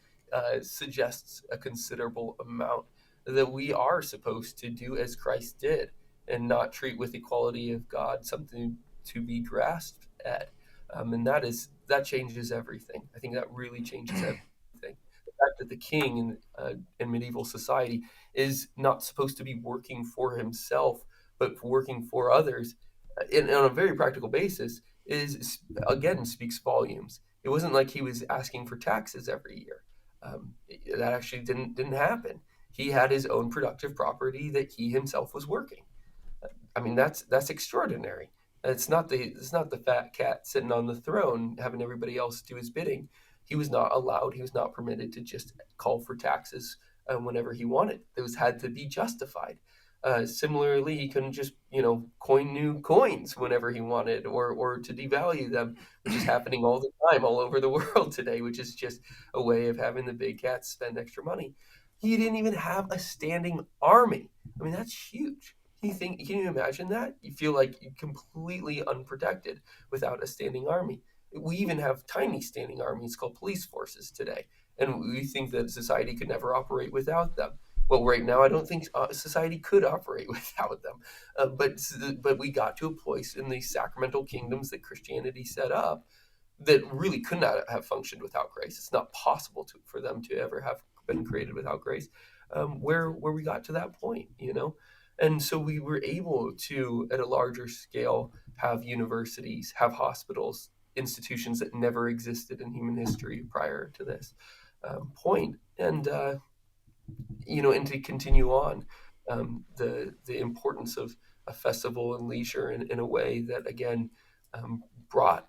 Speaker 3: suggests a considerable amount that we are supposed to do as Christ did and not treat with equality of God something to be grasped at. And that changes everything. I think that really changes everything. The fact that the king in medieval society is not supposed to be working for himself, but working for others on a very practical basis is again speaks volumes. It wasn't like he was asking for taxes every year. That actually didn't happen. He had his own productive property that he himself was working. I mean, that's extraordinary. It's not the fat cat sitting on the throne having everybody else do his bidding. He was not allowed. He was not permitted to just call for taxes whenever he wanted. Those had to be justified. Similarly, he couldn't just coin new coins whenever he wanted, or to devalue them, which is happening all the time all over the world today, which is just a way of having the big cats spend extra money. He didn't even have a standing army. I mean, that's huge. Can you imagine that? You feel like you're completely unprotected without a standing army. We even have tiny standing armies called police forces today, and we think that society could never operate without them. Well, right now, I don't think society could operate without them. But we got to a place in these sacramental kingdoms that Christianity set up that really could not have functioned without grace. It's not possible for them to ever have been created without grace. Where we got to that point. And so we were able to, at a larger scale, have universities, have hospitals, institutions that never existed in human history prior to this point. And to continue on, the importance of a festival and leisure in a way that again brought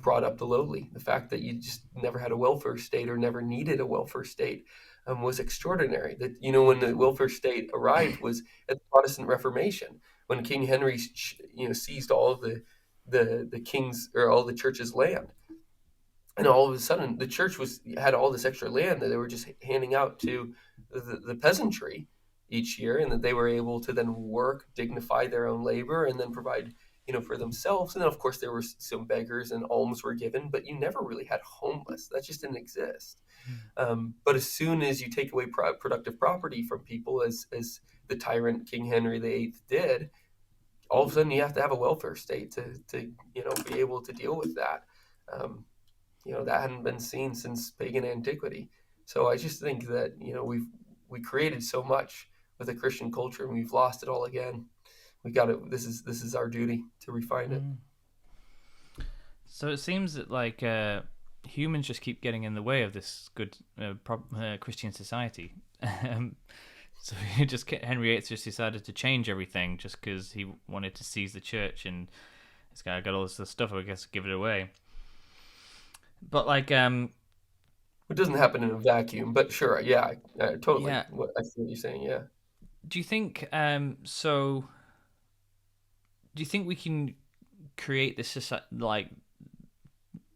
Speaker 3: brought up the lowly. The fact that you just never had a welfare state or never needed a welfare state was extraordinary. That when the welfare state arrived was at the Protestant Reformation, when King Henry seized all of the king's or all the church's land. And all of a sudden, the church had all this extra land that they were just handing out to the peasantry each year, and that they were able to then work, dignify their own labor, and then provide, for themselves. And then, of course, there were some beggars and alms were given, but you never really had homeless. That just didn't exist. But as soon as you take away productive property from people, as the tyrant King Henry VIII did, all of a sudden you have to have a welfare state to be able to deal with that. Um, that hadn't been seen since pagan antiquity. So I just think that we created so much with a Christian culture, and we've lost it all again. We got to this is our duty to refine it.
Speaker 2: Mm. So it seems that like humans just keep getting in the way of this good Christian society. Um, so Henry VIII just decided to change everything just because he wanted to seize the church, and this guy got all this stuff. I guess give it away. But like,
Speaker 3: It doesn't happen in a vacuum, but sure, yeah, totally.
Speaker 2: yeah.
Speaker 3: I see what you're saying. Yeah.
Speaker 2: Do you think so? Do you think we can create this like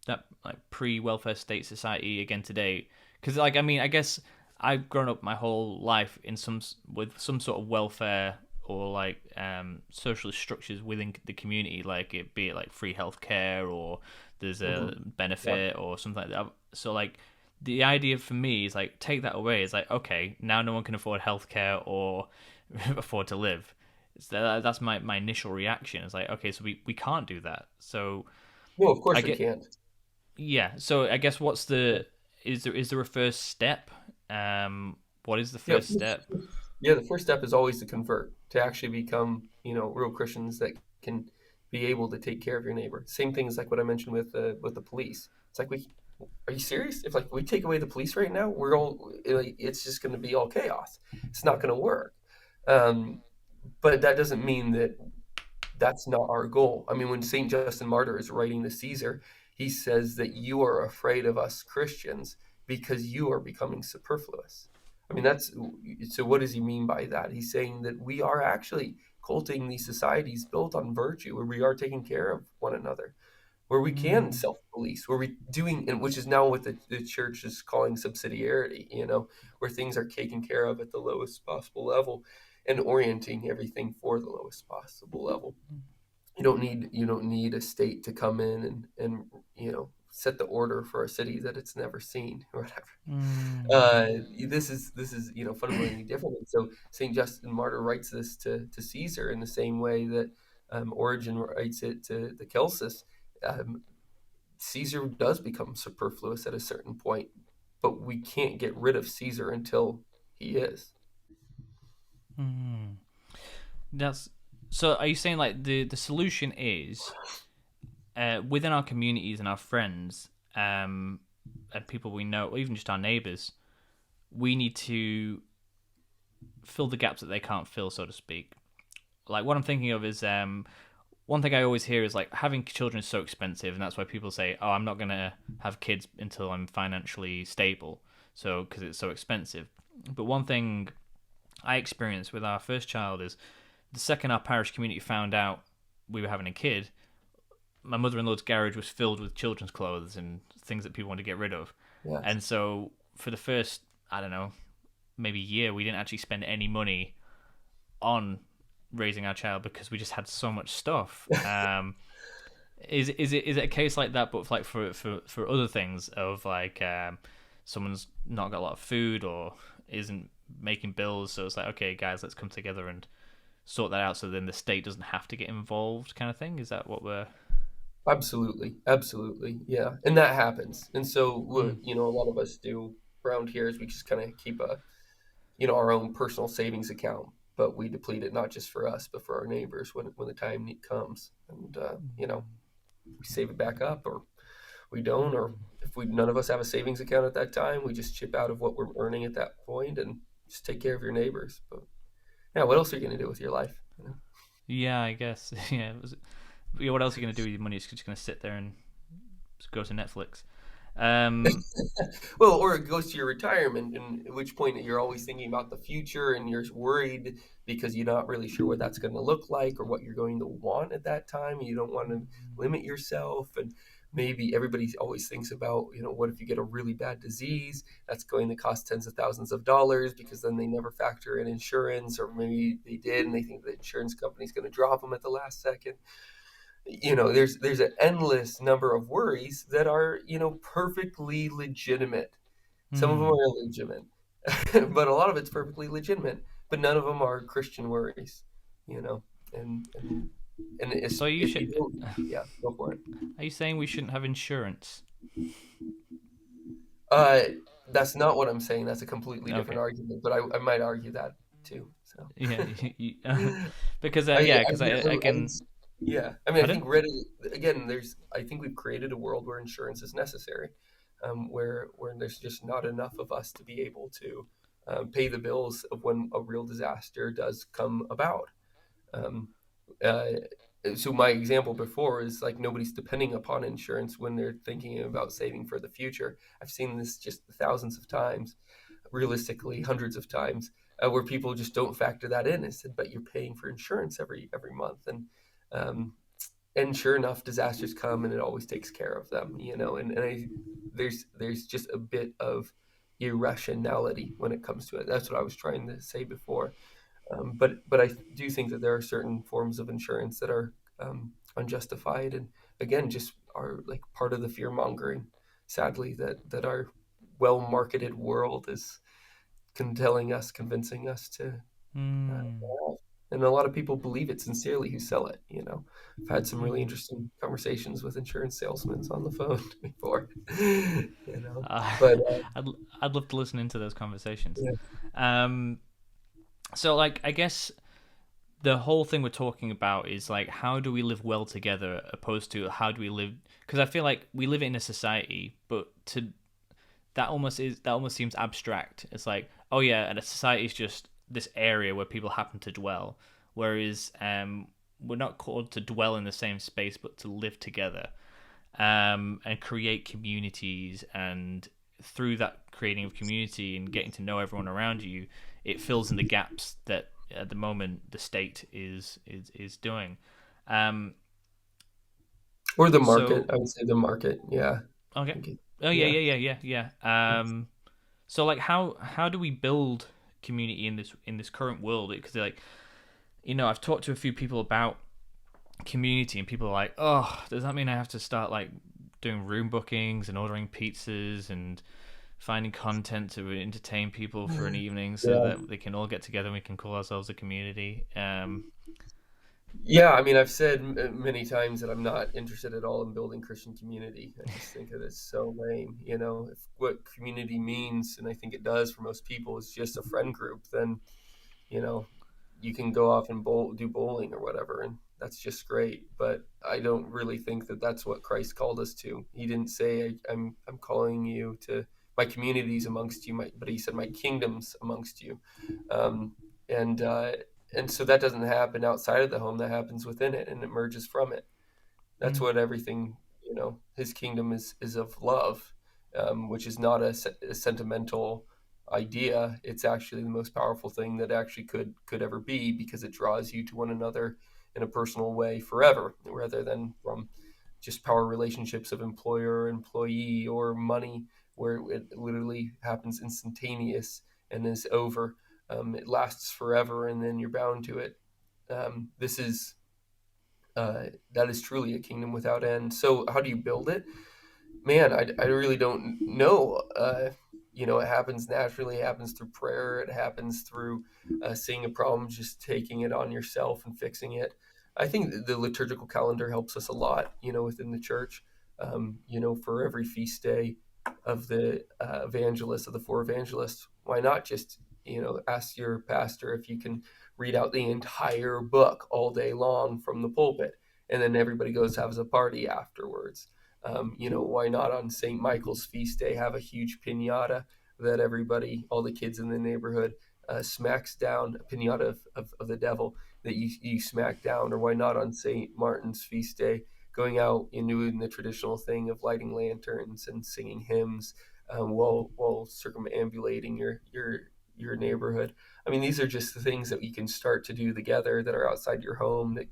Speaker 2: that like pre-welfare state society again today? Because like I mean, I guess I've grown up my whole life in with some sort of welfare or like social structures within the community, like it be it like free healthcare or there's a
Speaker 3: Yeah.
Speaker 2: benefit or something like that. So like the idea for me is like take that away. It's like okay, now no one can afford healthcare or afford to live. That's my initial reaction. It's like okay, so we can't do that. So
Speaker 3: No, of
Speaker 2: I
Speaker 3: course we
Speaker 2: get
Speaker 3: can't.
Speaker 2: yeah. So I guess what's the is there a first step? What is the
Speaker 3: Yeah.
Speaker 2: first step?
Speaker 3: Yeah, the first step is always to convert, to actually become, real Christians that can be able to take care of your neighbor. Same thing as like what I mentioned with the police. It's like are you serious? If like we take away the police right now, it's just going to be all chaos. It's not going to work. Um, but that doesn't mean that that's not our goal. I mean, when St. Justin Martyr is writing to Caesar, he says that you are afraid of us Christians because you are becoming superfluous. I mean, that's so. What does he mean by that? He's saying that we are actually cultivating these societies built on virtue, where we are taking care of one another, where we can
Speaker 2: Mm,
Speaker 3: self-police, where we doing, and which is now what the church is calling subsidiarity, where things are taken care of at the lowest possible level and orienting everything for the lowest possible level. You don't need a state to come in and set the order for a city that it's never seen or whatever.
Speaker 2: mm,
Speaker 3: Uh, this is fundamentally different. And so Saint Justin Martyr writes this to Caesar in the same way that Origen writes it to the Celsus. Um, Caesar does become superfluous at a certain point, but we can't get rid of Caesar until he is.
Speaker 2: mm. That's so. Are you saying like the solution is within our communities and our friends and people we know, or even just our neighbors, we need to fill the gaps that they can't fill, so to speak. Like what I'm thinking of is one thing I always hear is like having children is so expensive, and that's why people say, "Oh, I'm not gonna have kids until I'm financially stable," so because it's so expensive. But one thing I experienced with our first child is the second our parish community found out we were having a kid, my mother-in-law's garage was filled with children's clothes and things that people want to get rid of.
Speaker 3: Yes.
Speaker 2: And so for the first, I don't know, maybe year, we didn't actually spend any money on raising our child because we just had so much stuff. Is it a case like that, but like for other things of like someone's not got a lot of food or isn't making bills, so it's like okay, guys, let's come together and sort that out, so then the state doesn't have to get involved, kind of thing. Is that what we're?
Speaker 3: Absolutely, absolutely, yeah, and that happens. And so,
Speaker 2: Mm,
Speaker 3: what a lot of us do around here is we just kind of keep our own personal savings account, but we deplete it not just for us, but for our neighbors when the time comes, and we save it back up, or we don't, or if we none of us have a savings account at that time, we just chip out of what we're earning at that point and just take care of your neighbors. But yeah, what else are you going to do with your life?
Speaker 2: yeah, I guess. Yeah. Yeah, what else are you gonna do with your money? It's just gonna sit there and just go to Netflix. Um,
Speaker 3: Well, or it goes to your retirement, and at which point you're always thinking about the future and you're worried because you're not really sure what that's going to look like or what you're going to want at that time. You don't want to limit yourself. And maybe everybody always thinks about, what if you get a really bad disease that's going to cost tens of thousands of dollars because then they never factor in insurance, or maybe they did and they think the insurance company's going to drop them at the last second. There's an endless number of worries that are perfectly legitimate. Some of them
Speaker 2: hmm.
Speaker 3: are illegitimate, but a lot of it's perfectly legitimate, but none of them are Christian worries. you know and And
Speaker 2: So you
Speaker 3: if you
Speaker 2: should.
Speaker 3: don't, yeah, go for it.
Speaker 2: Are you saying we shouldn't have insurance?
Speaker 3: Uh, that's not what I'm saying. That's a completely different
Speaker 2: Okay.
Speaker 3: argument, but I might argue that too. So,
Speaker 2: Yeah. Because
Speaker 3: I,
Speaker 2: yeah.
Speaker 3: I,
Speaker 2: Because I again.
Speaker 3: yeah. I mean, I
Speaker 2: Pardon?
Speaker 3: think ready again. I think we've created a world where insurance is necessary, where there's just not enough of us to be able to pay the bills of when a real disaster does come about. Um, uh, so my example before is like nobody's depending upon insurance when they're thinking about saving for the future. I've seen this just thousands of times, realistically hundreds of times, where people just don't factor that in. I said, but you're paying for insurance every month, um, and sure enough, disasters come and it always takes care of them, there's just a bit of irrationality when it comes to it. That's what I was trying to say before. But I do think that there are certain forms of insurance that are unjustified, and again, just are like part of the fear mongering. Sadly, that our well marketed world is convincing us to.
Speaker 2: Hmm.
Speaker 3: Have. And a lot of people believe it sincerely who sell it. I've had some really
Speaker 2: Hmm.
Speaker 3: interesting conversations with insurance salesmen on the phone before.
Speaker 2: Uh,
Speaker 3: But
Speaker 2: I'd I'd love to listen into those conversations.
Speaker 3: yeah,
Speaker 2: Um. So like I guess the whole thing we're talking about is like how do we live well together opposed to how do we live, because I feel like we live in a society, but to that almost seems abstract. It's like, oh yeah, and a society is just this area where people happen to dwell, whereas we're not called to dwell in the same space but to live together, and create communities, and through that creating of community and getting to know everyone around you, it fills in the gaps that at the moment the state is doing. Um,
Speaker 3: or the market.
Speaker 2: so
Speaker 3: I would say the market. Yeah, I
Speaker 2: okay,
Speaker 3: think it,
Speaker 2: oh yeah,
Speaker 3: yeah.
Speaker 2: yeah, yeah, yeah, yeah. So like how do we build community in this current world? Because like, I've talked to a few people about community, and people are like, oh, does that mean I have to start like doing room bookings and ordering pizzas and finding content to entertain people for an evening so
Speaker 3: Yeah.
Speaker 2: that they can all get together and we can call ourselves a community?
Speaker 3: Yeah, I mean, I've said many times that I'm not interested at all in building Christian community. I just think that it's so lame. If what community means, and I think it does for most people, is just a friend group, then you know, you can go off and do bowling or whatever, and that's just great. But I don't really think that that's what Christ called us to. He didn't say, I'm calling you to my communities amongst you," but he said, "My kingdoms amongst you." Um, and uh, and so that doesn't happen outside of the home. That happens within it, and it emerges from it. That's
Speaker 2: Mm,
Speaker 3: what everything, his kingdom is of love, which is not a sentimental idea. It's actually the most powerful thing that actually could ever be, because it draws you to one another in a personal way forever, rather than from just power relationships of employer employee or money, where it literally happens instantaneous and is over. It lasts forever, and then you're bound to it. This is that is truly a kingdom without end. So how do you build it? Man, I really don't know. It happens naturally. It happens through prayer. It happens through seeing a problem, just taking it on yourself and fixing it. I think the liturgical calendar helps us a lot, within the church. For every feast day of the evangelists, of the four evangelists, why not just, ask your pastor if you can read out the entire book all day long from the pulpit, and then everybody goes has a party afterwards. Why not on St. Michael's feast day have a huge pinata that everybody, all the kids in the neighborhood, smacks down, a pinata of the devil that you smack down? Or why not on St. Martin's feast day, going out and doing the traditional thing of lighting lanterns and singing hymns, while circumambulating your neighborhood? I mean, these are just the things that you can start to do together that are outside your home, that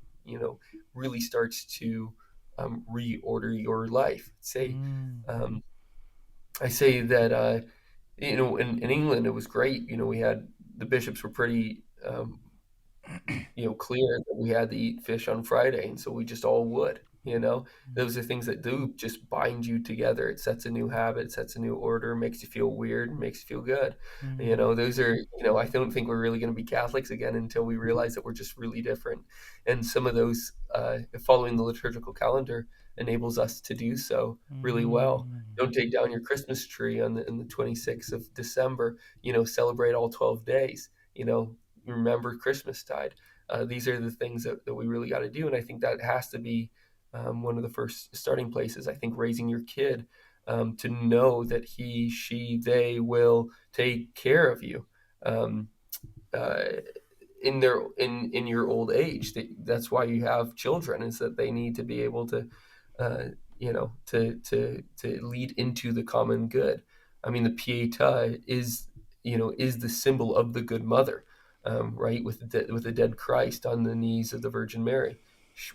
Speaker 3: really starts to reorder your life.
Speaker 2: mm,
Speaker 3: Um, I say that in England it was great. We had the bishops were pretty clear that we had to eat fish on Friday, and so we just all would. You know, those are things that do just bind you together. It sets a new habit, sets a new order, makes you feel weird, makes you feel good. You
Speaker 2: Mm.
Speaker 3: know, those are, you know, I don't think we're really going to be Catholics again until we realize that we're just really different. And some of those, following the liturgical calendar enables us to do so really well.
Speaker 2: Mm.
Speaker 3: Don't take down your Christmas tree on the 26th of December. You know, celebrate all 12 days. You know, remember Christmas tide. These are the things that we really got to do, and I think that has to be one of the first starting places. I think raising your kid to know that he, she, they will take care of you. Um, uh, in their in your old age. That's why you have children, is that they need to be able to, uh, you know, to lead into the common good. I mean, the Pietà is, you know, is the symbol of the Good Mother, right? With the dead Christ on the knees of the Virgin Mary.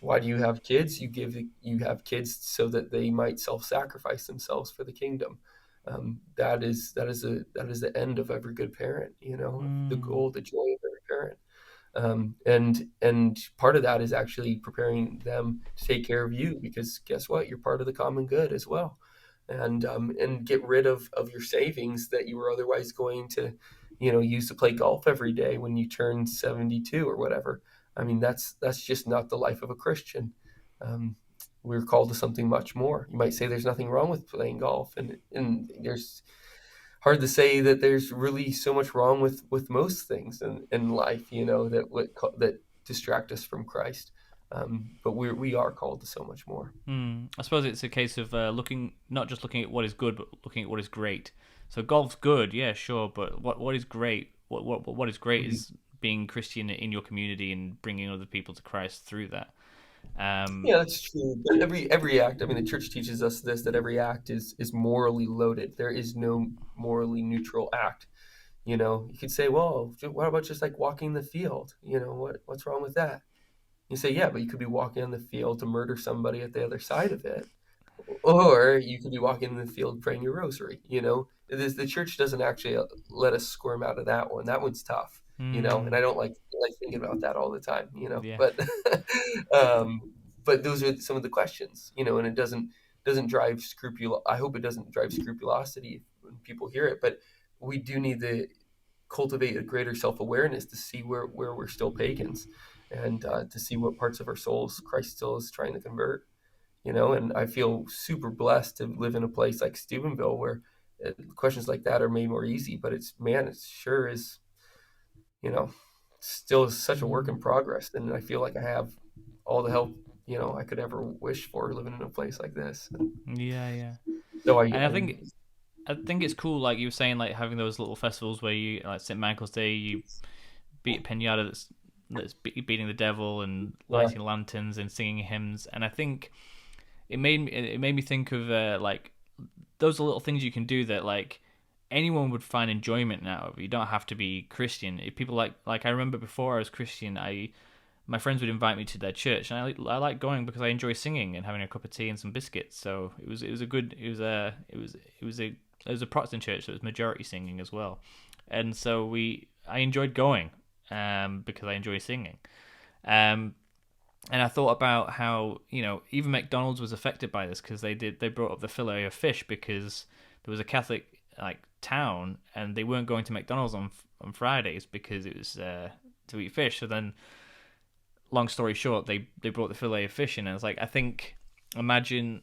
Speaker 3: Why do you have kids? You have kids so that they might self-sacrifice themselves for the kingdom. That is the end of every good parent. You know, the
Speaker 2: Mm.
Speaker 3: goal, the joy of every parent. And part of that is actually preparing them to take care of you, because guess what? You're part of the common good as well. And get rid of your savings that you were otherwise going to, you know, use to play golf every day when you turn 72 or whatever. I mean, that's just not the life of a Christian. Um, we're called to something much more. You might say there's nothing wrong with playing golf, and there's hard to say that there's really so much wrong with most things in life, you know, that distract us from Christ. But we are called to so much more.
Speaker 2: Mm. I suppose it's a case of looking, not just looking at what is good, but looking at what is great. So golf's good, yeah, sure, but what is great? What is great
Speaker 3: Mhm.
Speaker 2: is being Christian in your community and bringing other people to Christ through that. Um,
Speaker 3: Yeah, that's true. But every act, I mean, the church teaches us this, that every act is morally loaded. There is no morally neutral act. You know, you could say, well, what about just like walking the field? You know, what's wrong with that? You say, yeah, but you could be walking on the field to murder somebody at the other side of it. Or you could be walking in the field praying your rosary. You know, the church doesn't actually let us squirm out of that one. That one's tough, you know, and I
Speaker 2: mm,
Speaker 3: don't like thinking about that all the time, you know.
Speaker 2: yeah.
Speaker 3: Um, but those are some of the questions, you know, and it doesn't drive scrupul. I hope it doesn't drive scrupulosity when people hear it, but we do need to cultivate a greater self awareness to see where we're still pagans, and to see what parts of our souls Christ still is trying to convert, you know. And I feel super blessed to live in a place like Steubenville where questions like that are made more easy. But it's, man, it sure is, you know, still such a work
Speaker 2: Mm,
Speaker 3: in progress. And I feel like I have all the help, you know, I could ever wish for living in a place like this.
Speaker 2: yeah, yeah.
Speaker 3: So
Speaker 2: And I think it's cool, like you were saying, like having those little festivals where you, like St. Michael's Day, you beat a pinata that's beating the devil and
Speaker 3: yeah.
Speaker 2: lighting lanterns and singing hymns. And I think it made me think of like those are little things you can do that like anyone would find enjoyment out of. You don't have to be Christian. If people like I remember before I was Christian, I my friends would invite me to their church, and I like going because I enjoy singing and having a cup of tea and some biscuits. So it was a good it was a Protestant church that was majority singing as well, and so I enjoyed going because I enjoy singing. Um, and I thought about how even McDonald's was affected by this because they brought up the fillet of fish because there was a Catholic like town and they weren't going to McDonald's on Fridays because it was to eat fish. So then, long story short, they brought the fillet of fish in, and it's like I think imagine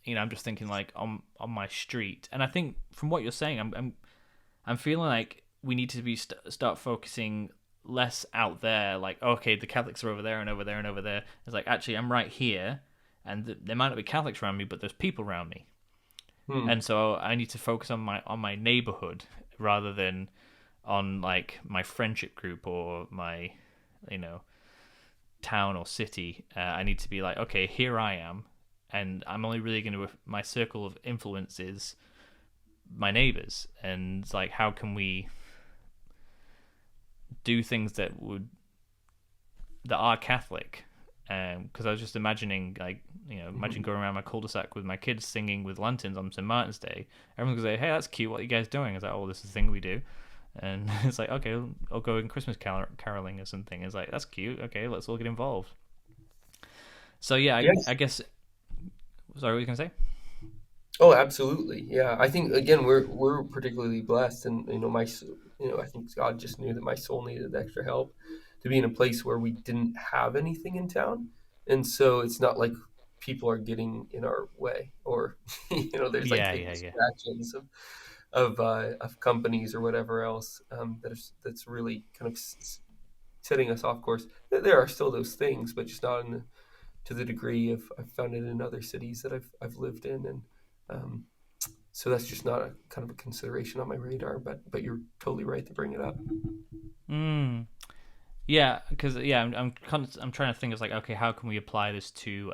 Speaker 2: I'm just thinking like on my street, and I think from what you're saying, I'm feeling like we need to start focusing less out there. Like, okay, the Catholics are over there and over there and over there. It's like actually I'm right here, and there might not be Catholics around me, but there's people around me,
Speaker 3: Hmm.
Speaker 2: and so I need to focus on my neighborhood rather than on like my friendship group or my you know town or city. I need to be like, okay, here I am, and I'm only really going to my circle of influence is my neighbors, and it's like how can we do things that are Catholic. Because I was just imagining, like, imagine going around my cul-de-sac with my kids singing with lanterns on St. Martin's Day. Everyone's gonna say, "Hey, that's cute. What are you guys doing?" It's like, "Oh, this is the thing we do." And it's like, okay, I'll go in Christmas caroling or something. It's like, that's cute. Okay, let's all get involved. So yeah, I
Speaker 3: Yes.
Speaker 2: guess Sorry, what were you gonna say?
Speaker 3: Oh, absolutely. Yeah, I think again we're particularly blessed, and I think God just knew that my soul needed extra help to be in a place where we didn't have anything in town, and so it's not like people are getting in our way, or there's like
Speaker 2: Yeah,
Speaker 3: big
Speaker 2: yeah, yeah.
Speaker 3: distractions of companies or whatever else that's really kind of setting us off course. There are still those things, but just not to the degree of I've found it in other cities that I've lived in, and um, so that's just not a kind of a consideration on my radar. But you're totally right to bring it up.
Speaker 2: Mm. Yeah, because yeah, I'm trying to think of like, okay, how can we apply this to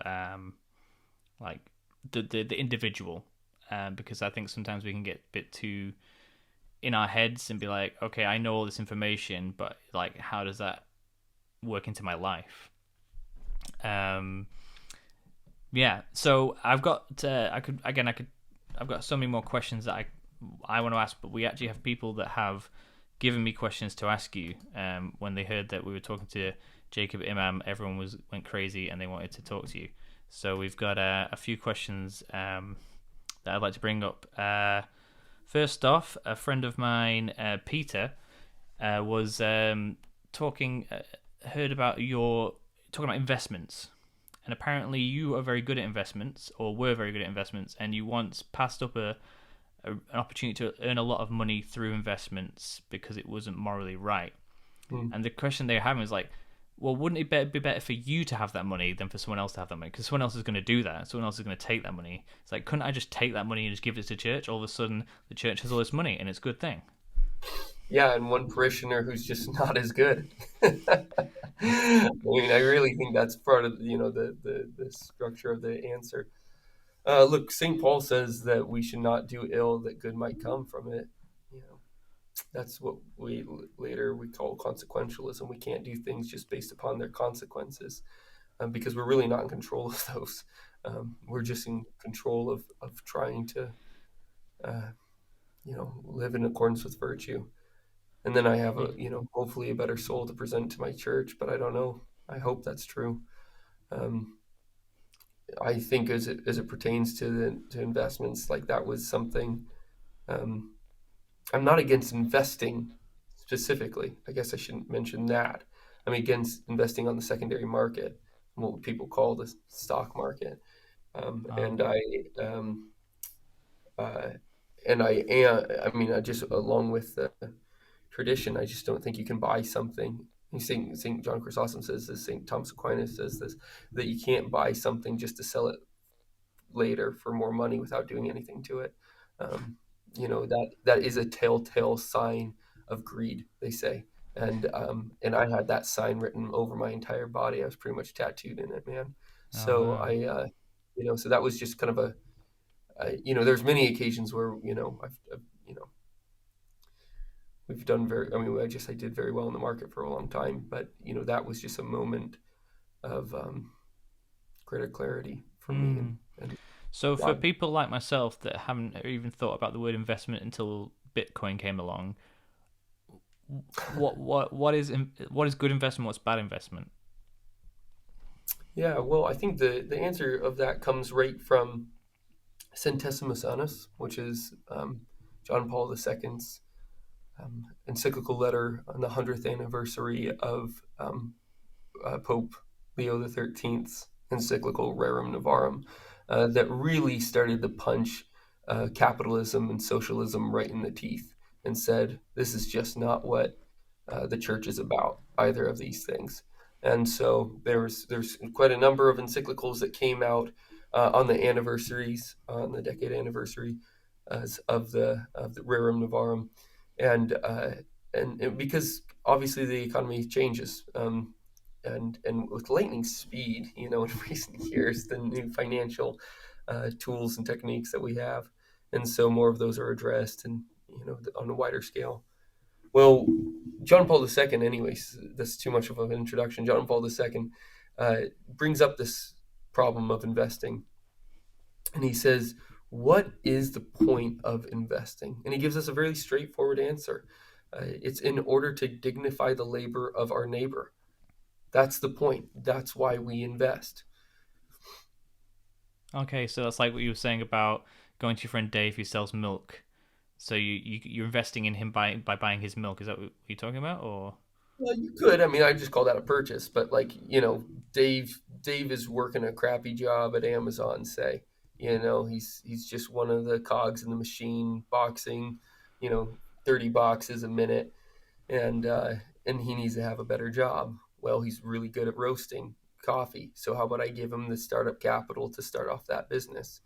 Speaker 2: like the individual? Because I think sometimes we can get a bit too in our heads and be like, okay, I know all this information, but like, how does that work into my life? Um, yeah. So I've got I've got so many more questions that I want to ask, but we actually have people that have given me questions to ask you. When they heard that we were talking to Jacob Imam, everyone went crazy and they wanted to talk to you. So we've got a few questions that I'd like to bring up. First off, a friend of mine, Peter, was talking, heard about your talking about investments, and apparently you are very good at investments, or were very good at investments, and you once passed up an opportunity to earn a lot of money through investments because it wasn't morally right.
Speaker 3: Hmm.
Speaker 2: And the question they're having is like, well, wouldn't it be better for you to have that money than for someone else to have that money? Because someone else is going to do that. Someone else is going to take that money. It's like, couldn't I just take that money and just give it to church? All of a sudden, the church has all this money, and it's a good thing.
Speaker 3: Yeah, and one parishioner who's just not as good. I mean, I really think that's part of the structure of the answer. Look, St. Paul says that we should not do ill that good might come from it. You know, that's what we call consequentialism. We can't do things just based upon their consequences, because we're really not in control of those. We're just in control of trying to, uh, live in accordance with virtue. And then I have hopefully a better soul to present to my church, but I don't know. I hope that's true. Um, I think as it pertains to investments, like that was something. Um, I'm not against investing specifically. I guess I shouldn't mention that. I'm against investing on the secondary market, what people call the stock market.
Speaker 2: Oh,
Speaker 3: And
Speaker 2: okay.
Speaker 3: um, uh, I am. I mean, I just along with the tradition, I just don't think you can buy something. Saint John Chrysostom says this. Saint Thomas Aquinas says this, that you can't buy something just to sell it later for more money without doing anything to it. Um, that is a telltale sign of greed, they say. And I had that sign written over my entire body. I was pretty much tattooed in it, man.
Speaker 2: Oh
Speaker 3: So
Speaker 2: wow.
Speaker 3: so that was just kind of there's many occasions where I've we've done very. I mean, I did very well in the market for a long time, but that was just a moment of greater clarity for me,
Speaker 2: Hmm.
Speaker 3: and
Speaker 2: So for
Speaker 3: God.
Speaker 2: people like myself that haven't even thought about the word investment until Bitcoin came along, what is good investment? What's bad investment?
Speaker 3: Yeah, well, I think the answer of that comes right from Centesimus Annus, which is John Paul II's encyclical letter on the 100th anniversary of Pope Leo XIII's encyclical Rerum Novarum, that really started to punch capitalism and socialism right in the teeth and said, this is just not what the church is about, either of these things. And so there's quite a number of encyclicals that came out on the anniversaries, on the decade anniversary of the Rerum Novarum, and because obviously the economy changes, and with lightning speed, in recent years, the new financial tools and techniques that we have, and so more of those are addressed, and on a wider scale. Well, John Paul II, anyways, that's too much of an introduction. John Paul II brings up this problem of investing, and he says, "What is the point of investing?" And he gives us a very straightforward answer. It's in order to dignify the labor of our neighbor. That's the point. That's why we invest.
Speaker 2: Okay, so that's like what you were saying about going to your friend Dave who sells milk. So you're investing in him by buying his milk. Is that what you're talking about, or?
Speaker 3: Well, you could. I mean, I just call that a purchase, but like, Dave is working a crappy job at Amazon, say. He's just one of the cogs in the machine, boxing, you know, 30 boxes a minute, and he needs to have a better job. Well, he's really good at roasting coffee. So how about I give him the startup capital to start off that business?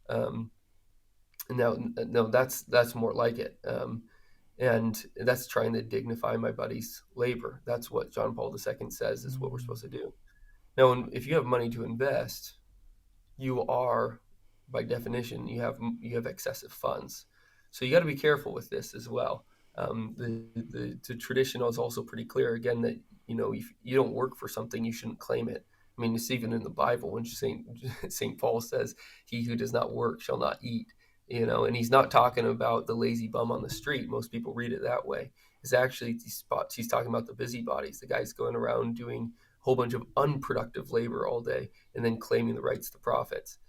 Speaker 3: Um, no, that's more like it. And that's trying to dignify my buddy's labor. That's what John Paul II says is what we're
Speaker 2: Mm,
Speaker 3: supposed to do. Now, if you have money to invest, you are, by definition, you have excessive funds. So you got to be careful with this as well. The tradition is also pretty clear again that if you don't work for something, you shouldn't claim it. I mean, it's even in the Bible when Saint Paul says, "He who does not work shall not eat." And he's not talking about the lazy bum on the street. Most people read it that way. It's actually he's talking about the busybodies, the guys going around doing a whole bunch of unproductive labor all day and then claiming the rights to profits.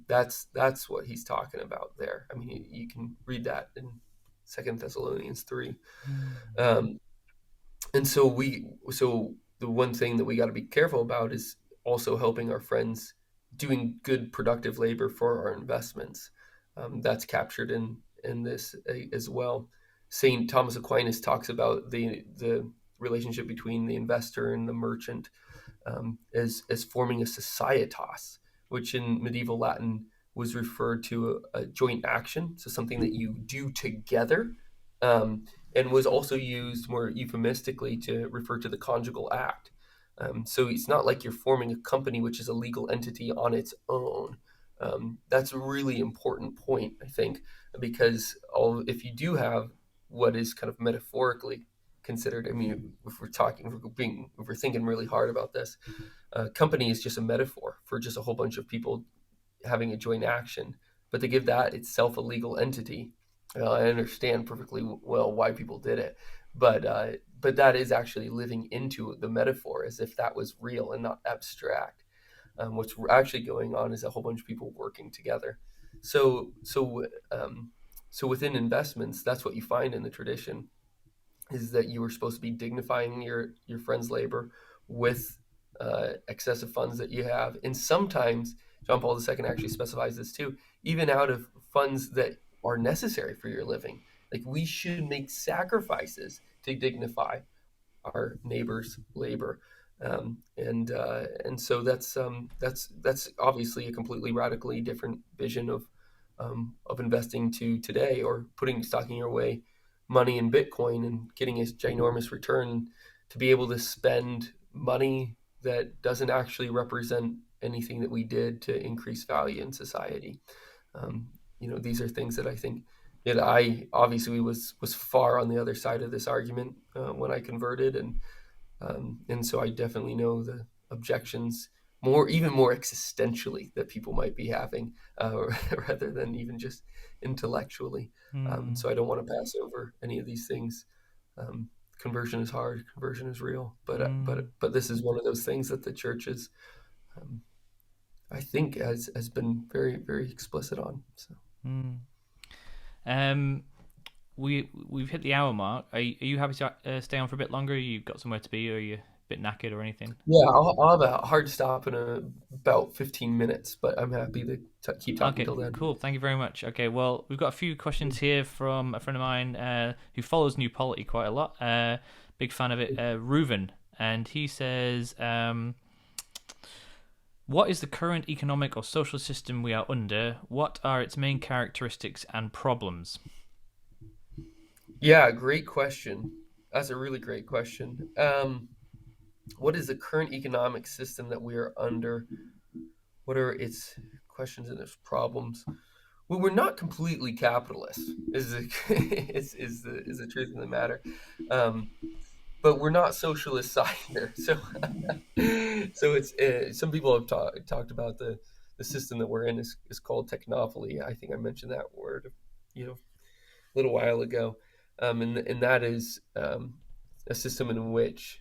Speaker 3: That's what he's talking about there. I mean, you can read that in Second Thessalonians 3.
Speaker 2: mm,
Speaker 3: Um, and so the one thing that we got to be careful about is also helping our friends doing good productive labor for our investments. That's captured in this as well. Saint Thomas Aquinas talks about the relationship between the investor and the merchant, as forming a societas, which in medieval Latin was referred to a joint action, so something that you do together, um, and was also used more euphemistically to refer to the conjugal act. So it's not like you're forming a company which is a legal entity on its own. That's a really important point, I think, because if you do have what is kind of metaphorically considered, I mean, if we're thinking really hard about this, company is just a metaphor for just a whole bunch of people having a joint action. But to give that itself a legal entity, I understand perfectly well why people did it, but that is actually living into the metaphor as if that was real and not abstract. What's actually going on is a whole bunch of people working together. So so um, so within investments, that's what you find in the tradition is that you were supposed to be dignifying your friend's labor with excessive funds that you have, and sometimes John Paul II actually specifies this too, even out of funds that are necessary for your living. Like we should make sacrifices to dignify our neighbor's labor. And so that's obviously a completely radically different vision of investing to today, or stocking your way money in Bitcoin and getting a ginormous return to be able to spend money that doesn't actually represent anything that we did to increase value in society. These are things that I think that I obviously was far on the other side of this argument when I converted, and so I definitely know the objections even more existentially that people might be having, rather than even just intellectually.
Speaker 2: mm,
Speaker 3: So I don't want to pass over any of these things. Conversion is hard. Conversion is real, but uh,
Speaker 2: mm,
Speaker 3: but but this is one of those things that the church is, um, I think, has been very very explicit on. So.
Speaker 2: mm. Um, we've hit the hour mark. Are you happy to stay on for a bit longer? You got somewhere to be, or are you a bit knackered or anything?
Speaker 3: Yeah, I'll have a hard stop in about 15 minutes, but I'm happy to keep talking
Speaker 2: Okay,
Speaker 3: till then.
Speaker 2: cool. Thank you very much. Okay, well, we've got a few questions here from a friend of mine who follows New Polity quite a lot. Big fan of it, Reuven. And he says, what is the current economic or social system we are under? What are its main characteristics and problems?
Speaker 3: Yeah, great question. That's a really great question. What is the current economic system that we are under? What are its questions and its problems? Well, we're not completely capitalist. Is the truth of the matter. Um, but we're not socialists either. So it's some people have talked about the system that we're in is called technopoly. I think I mentioned that word, a little while ago, and that is a system in which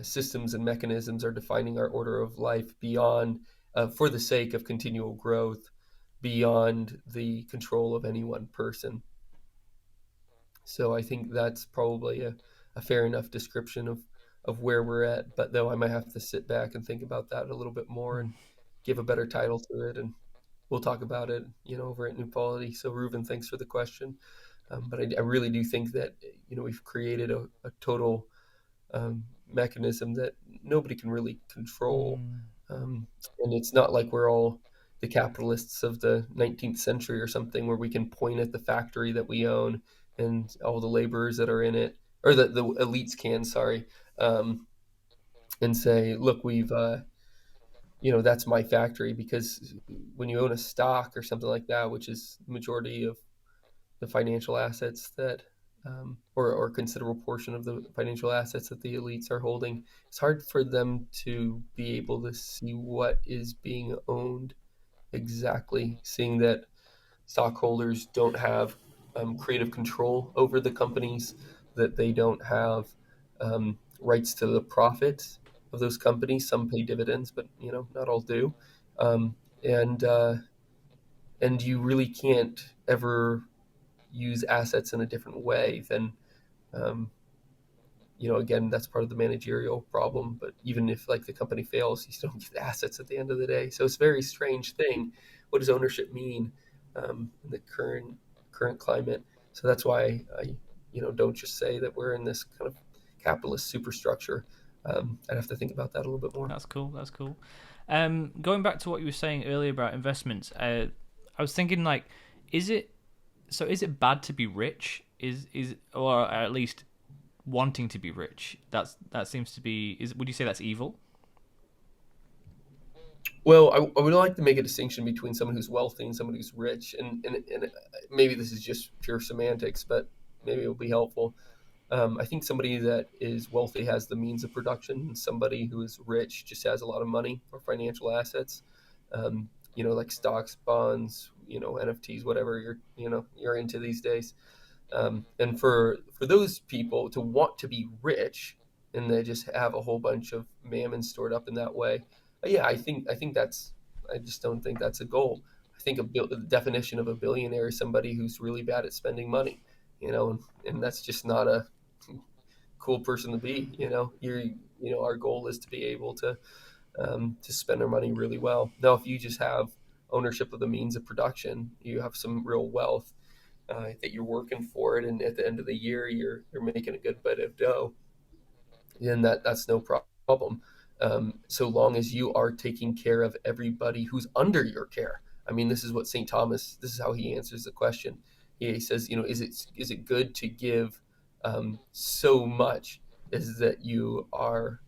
Speaker 3: systems and mechanisms are defining our order of life beyond for the sake of continual growth beyond the control of any one person. So I think that's probably a fair enough description of where we're at. But though I might have to sit back and think about that a little bit more and give a better title to it. And we'll talk about it, over at New Polity. So Reuben, thanks for the question. But I really do think that, we've created a total mechanism that nobody can really control.
Speaker 2: Mm.
Speaker 3: Um, and it's not like we're all the capitalists of the 19th century or something where we can point at the factory that we own and all the laborers that are in it, or the elites can, sorry, um, and say, look, that's my factory. Because when you own a stock or something like that, which is the majority of the financial assets that, or a considerable portion of the financial assets that the elites are holding, it's hard for them to be able to see what is being owned exactly, seeing that stockholders don't have creative control over the companies, that they don't have rights to the profits of those companies. Some pay dividends, but not all do. Um, and and you really can't ever use assets in a different way than, um, again, that's part of the managerial problem. But even if like the company fails, you still get the assets at the end of the day. So it's a very strange thing. What does ownership mean in the current climate? So that's why I, don't just say that we're in this kind of capitalist superstructure. I'd have to think about that a little bit more.
Speaker 2: That's cool. That's cool. Going back to what you were saying earlier about investments, I was thinking like, is it so? Is it bad to be rich? Is or at least wanting to be rich? That seems to be. Would you say that's evil?
Speaker 3: Well, I would like to make a distinction between someone who's wealthy and someone who's rich, and maybe this is just pure semantics, but maybe it'll be helpful. I think somebody that is wealthy has the means of production, and somebody who is rich just has a lot of money or financial assets, like stocks, bonds, NFTs, whatever you're into these days. And for those people to want to be rich and they just have a whole bunch of mammon stored up in that way, yeah, I think that's, I just don't think that's a goal. I think the definition of a billionaire is somebody who's really bad at spending money, and that's just not a cool person to be. Our goal is to be able to spend our money really well. Now, if you just have ownership of the means of production, you have some real wealth, that you're working for it, and at the end of the year you're making a good bit of dough, then that's no problem. So long as you are taking care of everybody who's under your care. I mean, this is what St. Thomas. This is how he answers the question. He says, is it good to give so much is that you're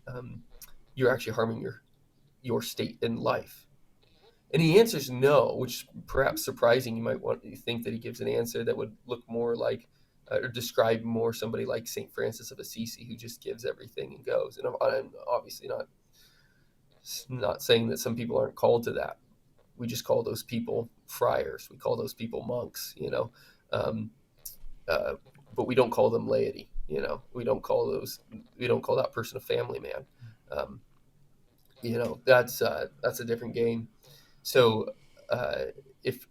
Speaker 3: actually harming your state in life? And he answers no, which is perhaps surprising. You might want to think that he gives an answer that would look more like, or describe more somebody like St. Francis of Assisi, who just gives everything and goes. And I'm obviously not saying that some people aren't called to that. We just call those people friars. We call those people monks, um, uh, but we don't call them laity. We don't call that person a family man. Um, that's a different game. So uh, if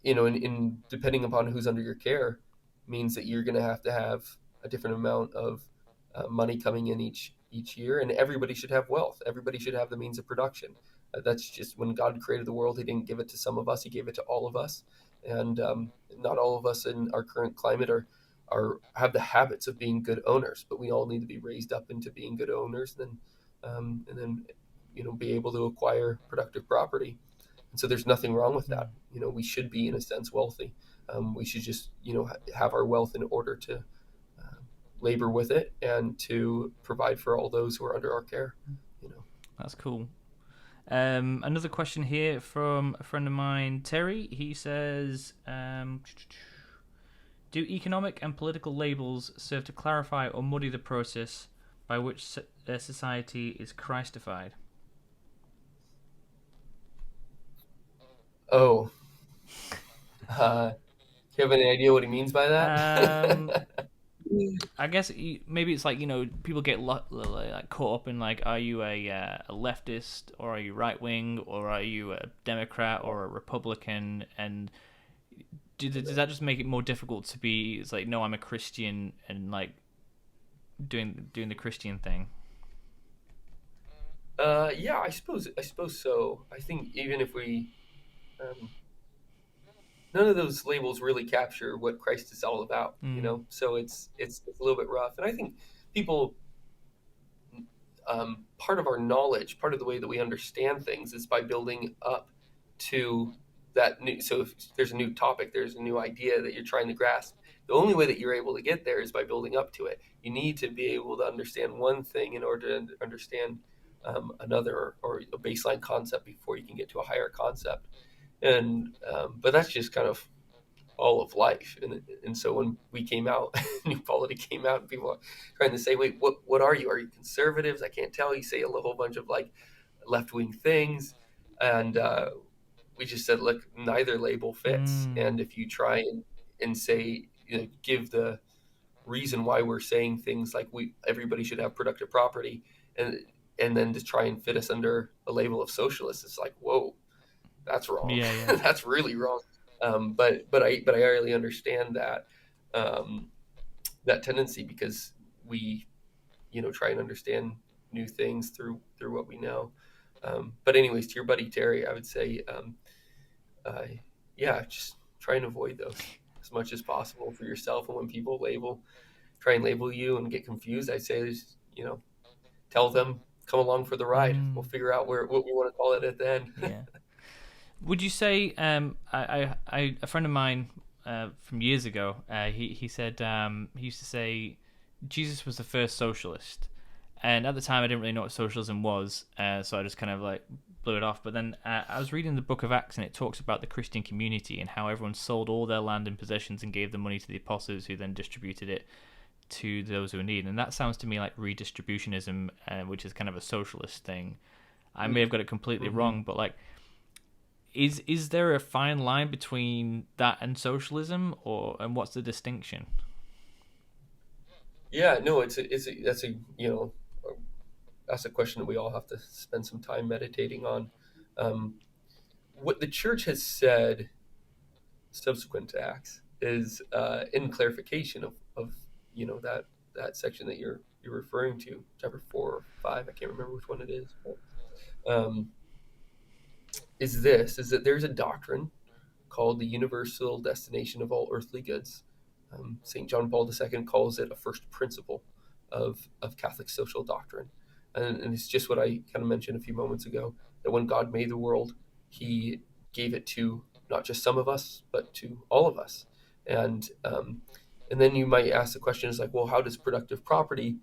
Speaker 3: in depending upon who's under your care, means that you're going to have a different amount of money coming in each year, and everybody should have wealth. Everybody should have the means of production. That's just when God created the world, He didn't give it to some of us; He gave it to all of us. And not all of us in our current climate are have the habits of being good owners, but we all need to be raised up into being good owners, and then be able to acquire productive property. And so there's nothing wrong with that. We should be, in a sense, wealthy. We should just, have our wealth in order to uh, labor with it and to provide for all those who are under our care. You know.
Speaker 2: That's cool. Another question here from a friend of mine, Terry. He says, "Do economic and political labels serve to clarify or muddy the process by which society is Christified?"
Speaker 3: Oh, do you have any idea what he means by
Speaker 2: Um,
Speaker 3: that?
Speaker 2: I guess maybe it's like people get like caught up in like, are you a leftist, or are you right wing, or are you a Democrat or a Republican, and does that just make it more difficult to be? It's like, no, I'm a Christian, and like doing the Christian thing.
Speaker 3: Yeah, I suppose so. I think even if we, um, none of those labels really capture what Christ is all about, you
Speaker 2: Mm.
Speaker 3: know. So it's a little bit rough, and I think people, part of our knowledge, part of the way that we understand things, is by building up to that new. So if there's a new topic, there's a new idea that you're trying to grasp. The only way that you're able to get there is by building up to it. You need to be able to understand one thing in order to understand another, or a baseline concept, before you can get to a higher concept. And but that's just kind of all of life. And so when we came out, New Polity came out, and people are trying to say, wait, what are you? Are you conservatives? I can't tell. You say a whole bunch of like left wing things, and we just said, look, neither label fits.
Speaker 2: Mm.
Speaker 3: And if you try and say, give the reason why we're saying things like everybody should have productive property, and then to try and fit us under a label of socialist, it's like, whoa, that's wrong.
Speaker 2: Yeah, yeah.
Speaker 3: That's really wrong. But I really understand that, um, that tendency, because we, try and understand new things through what we know. But anyways, to your buddy Terry, I would say, uh, yeah, just try and avoid those as much as possible for yourself. And when people try and label you and get confused, I say, tell them, come along for the ride. We'll
Speaker 2: Mm.
Speaker 3: figure out what we want to call it at the end.
Speaker 2: Yeah. Would you say a friend of mine from years ago, he said, he used to say Jesus was the first socialist, and at the time I didn't really know what socialism was, so I just kind of like blew it off. But then I was reading the Book of Acts, and it talks about the Christian community and how everyone sold all their land and possessions and gave the money to the apostles, who then distributed it to those who need. And that sounds to me like redistributionism, which is kind of a socialist thing. I may have got it completely
Speaker 3: Mm-hmm.
Speaker 2: wrong, but like, is there a fine line between that and socialism, or and what's the distinction?
Speaker 3: Yeah, no, that's a question that we all have to spend some time meditating on. Um, what the church has said subsequent to Acts is, in clarification of that section that you're referring to, chapter 4 or 5. I can't remember which one it is. But, is that there's a doctrine called the universal destination of all earthly goods. St. John Paul II calls it a first principle of Catholic social doctrine. And it's just what I kind of mentioned a few moments ago, that when God made the world, he gave it to not just some of us, but to all of us. And, and then you might ask the question, is like, well, how does productive property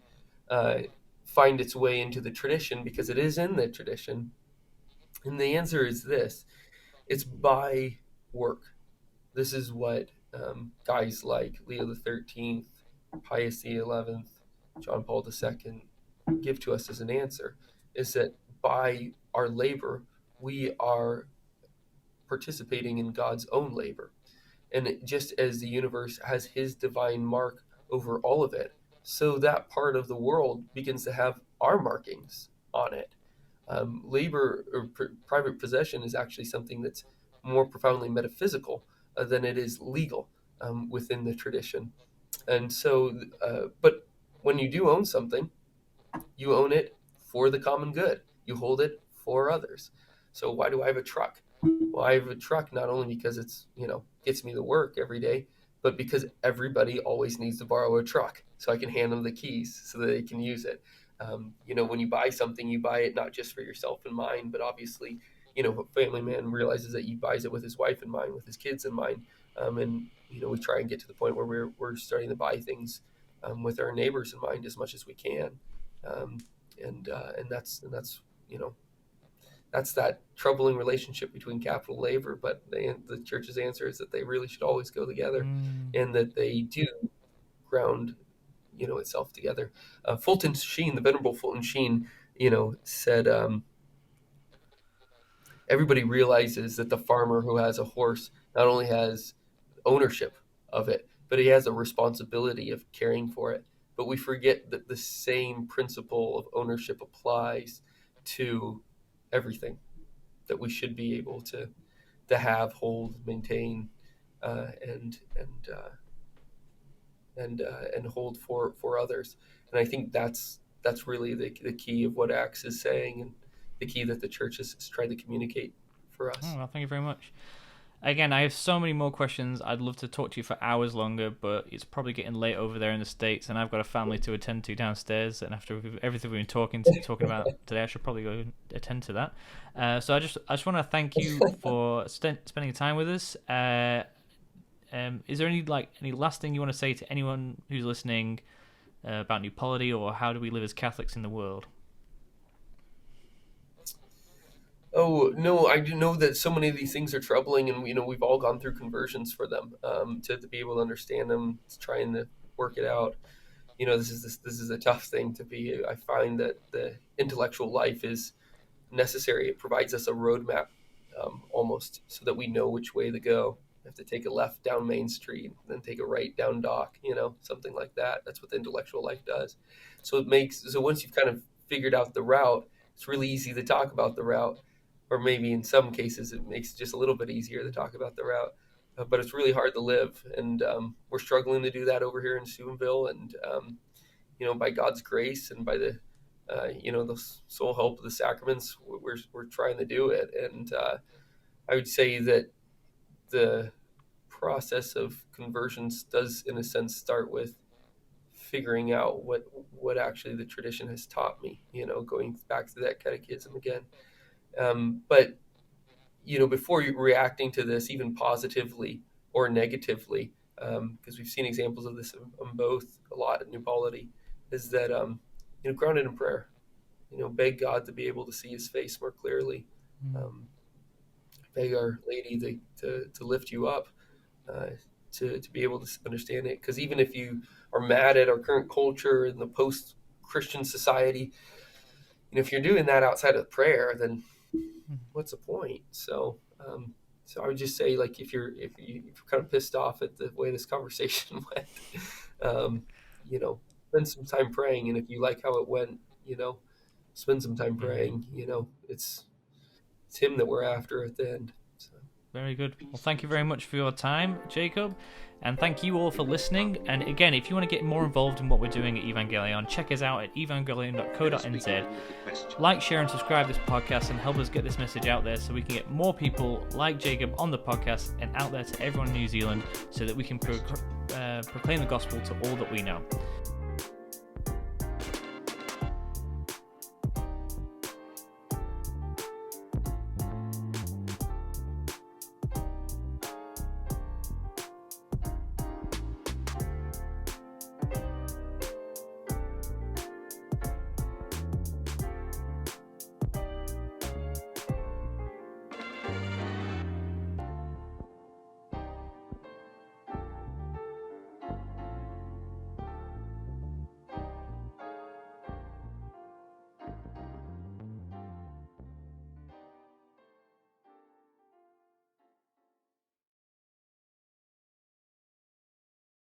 Speaker 3: uh, find its way into the tradition? Because it is in the tradition. And the answer is this: it's by work. This is what guys like Leo the 13th, Pius the 11th, John Paul II give to us as an answer, is that by our labor, we are participating in God's own labor. And just as the universe has his divine mark over all of it, so that part of the world begins to have our markings on it. Labor or private possession is actually something that's more profoundly metaphysical than it is legal within the tradition. And so, but when you do own something, you own it for the common good. You hold it for others. So why do I have a truck? Well, I have a truck not only because it's, gets me to work every day, but because everybody always needs to borrow a truck, so I can hand them the keys so that they can use it. When you buy something, you buy it not just for yourself in mind, but obviously, a family man realizes that he buys it with his wife in mind, with his kids in mind. And we try and get to the point where we're starting to buy things with our neighbors in mind as much as we can. Um, and that's that's that troubling relationship between capital and labor. But the church's answer is that they really should always go together,
Speaker 2: Mm.
Speaker 3: and that they do ground itself together. Fulton Sheen, the venerable Fulton Sheen, said, everybody realizes that the farmer who has a horse not only has ownership of it, but he has a responsibility of caring for it. but we forget that the same principle of ownership applies to everything that we should be able to have, hold, maintain, and hold for others. And I think that's really the key of what Acts is saying, and the key that the church has tried to communicate for us.
Speaker 2: Oh, well, thank you very much. Again, I have so many more questions. I'd love to talk to you for hours longer, but it's probably getting late over there in the States, and I've got a family to attend to downstairs. And after everything we've been talking about today, I should probably go attend to that. So I just want to thank you for spending time with us. Is there any last thing you want to say to anyone who's listening about New Polity, or how do we live as Catholics in the world?
Speaker 3: Oh, no, I do know that so many of these things are troubling, and we've all gone through conversions for them, to be able to understand them, trying to work it out. This is a tough thing to be. I find that the intellectual life is necessary. It provides us a roadmap, almost, so that we know which way to go. We have to take a left down Main Street, then take a right down Dock, something like that. That's what the intellectual life does. So once you've kind of figured out the route, it's really easy to talk about the route. Or maybe in some cases it makes it just a little bit easier to talk about the route, but it's really hard to live, and we're struggling to do that over here in Steubenville. And by God's grace and by the sole help of the sacraments, we're trying to do it. And I would say that the process of conversions does, in a sense, start with figuring out what actually the tradition has taught me. Going back to that catechism again. But before you reacting to this, even positively or negatively, because we've seen examples of this on both a lot at New Polity, is that grounded in prayer. Beg God to be able to see His face more clearly. Beg Our Lady to lift you up, to be able to understand it. Because even if you are mad at our current culture and the post-Christian society, if you're doing that outside of prayer, then what's the point? So I would just say, if you're kind of pissed off at the way this conversation went, spend some time praying. And if you like how it went, spend some time praying. It's Him that we're after at the end. So.
Speaker 2: Very good. Well, thank you very much for your time, Jacob. And thank you all for listening. And again, if you want to get more involved in what we're doing at Evangelion, check us out at evangelion.co.nz. Like, share, and subscribe to this podcast, and help us get this message out there so we can get more people like Jacob on the podcast and out there to everyone in New Zealand, so that we can proclaim the gospel to all that we know.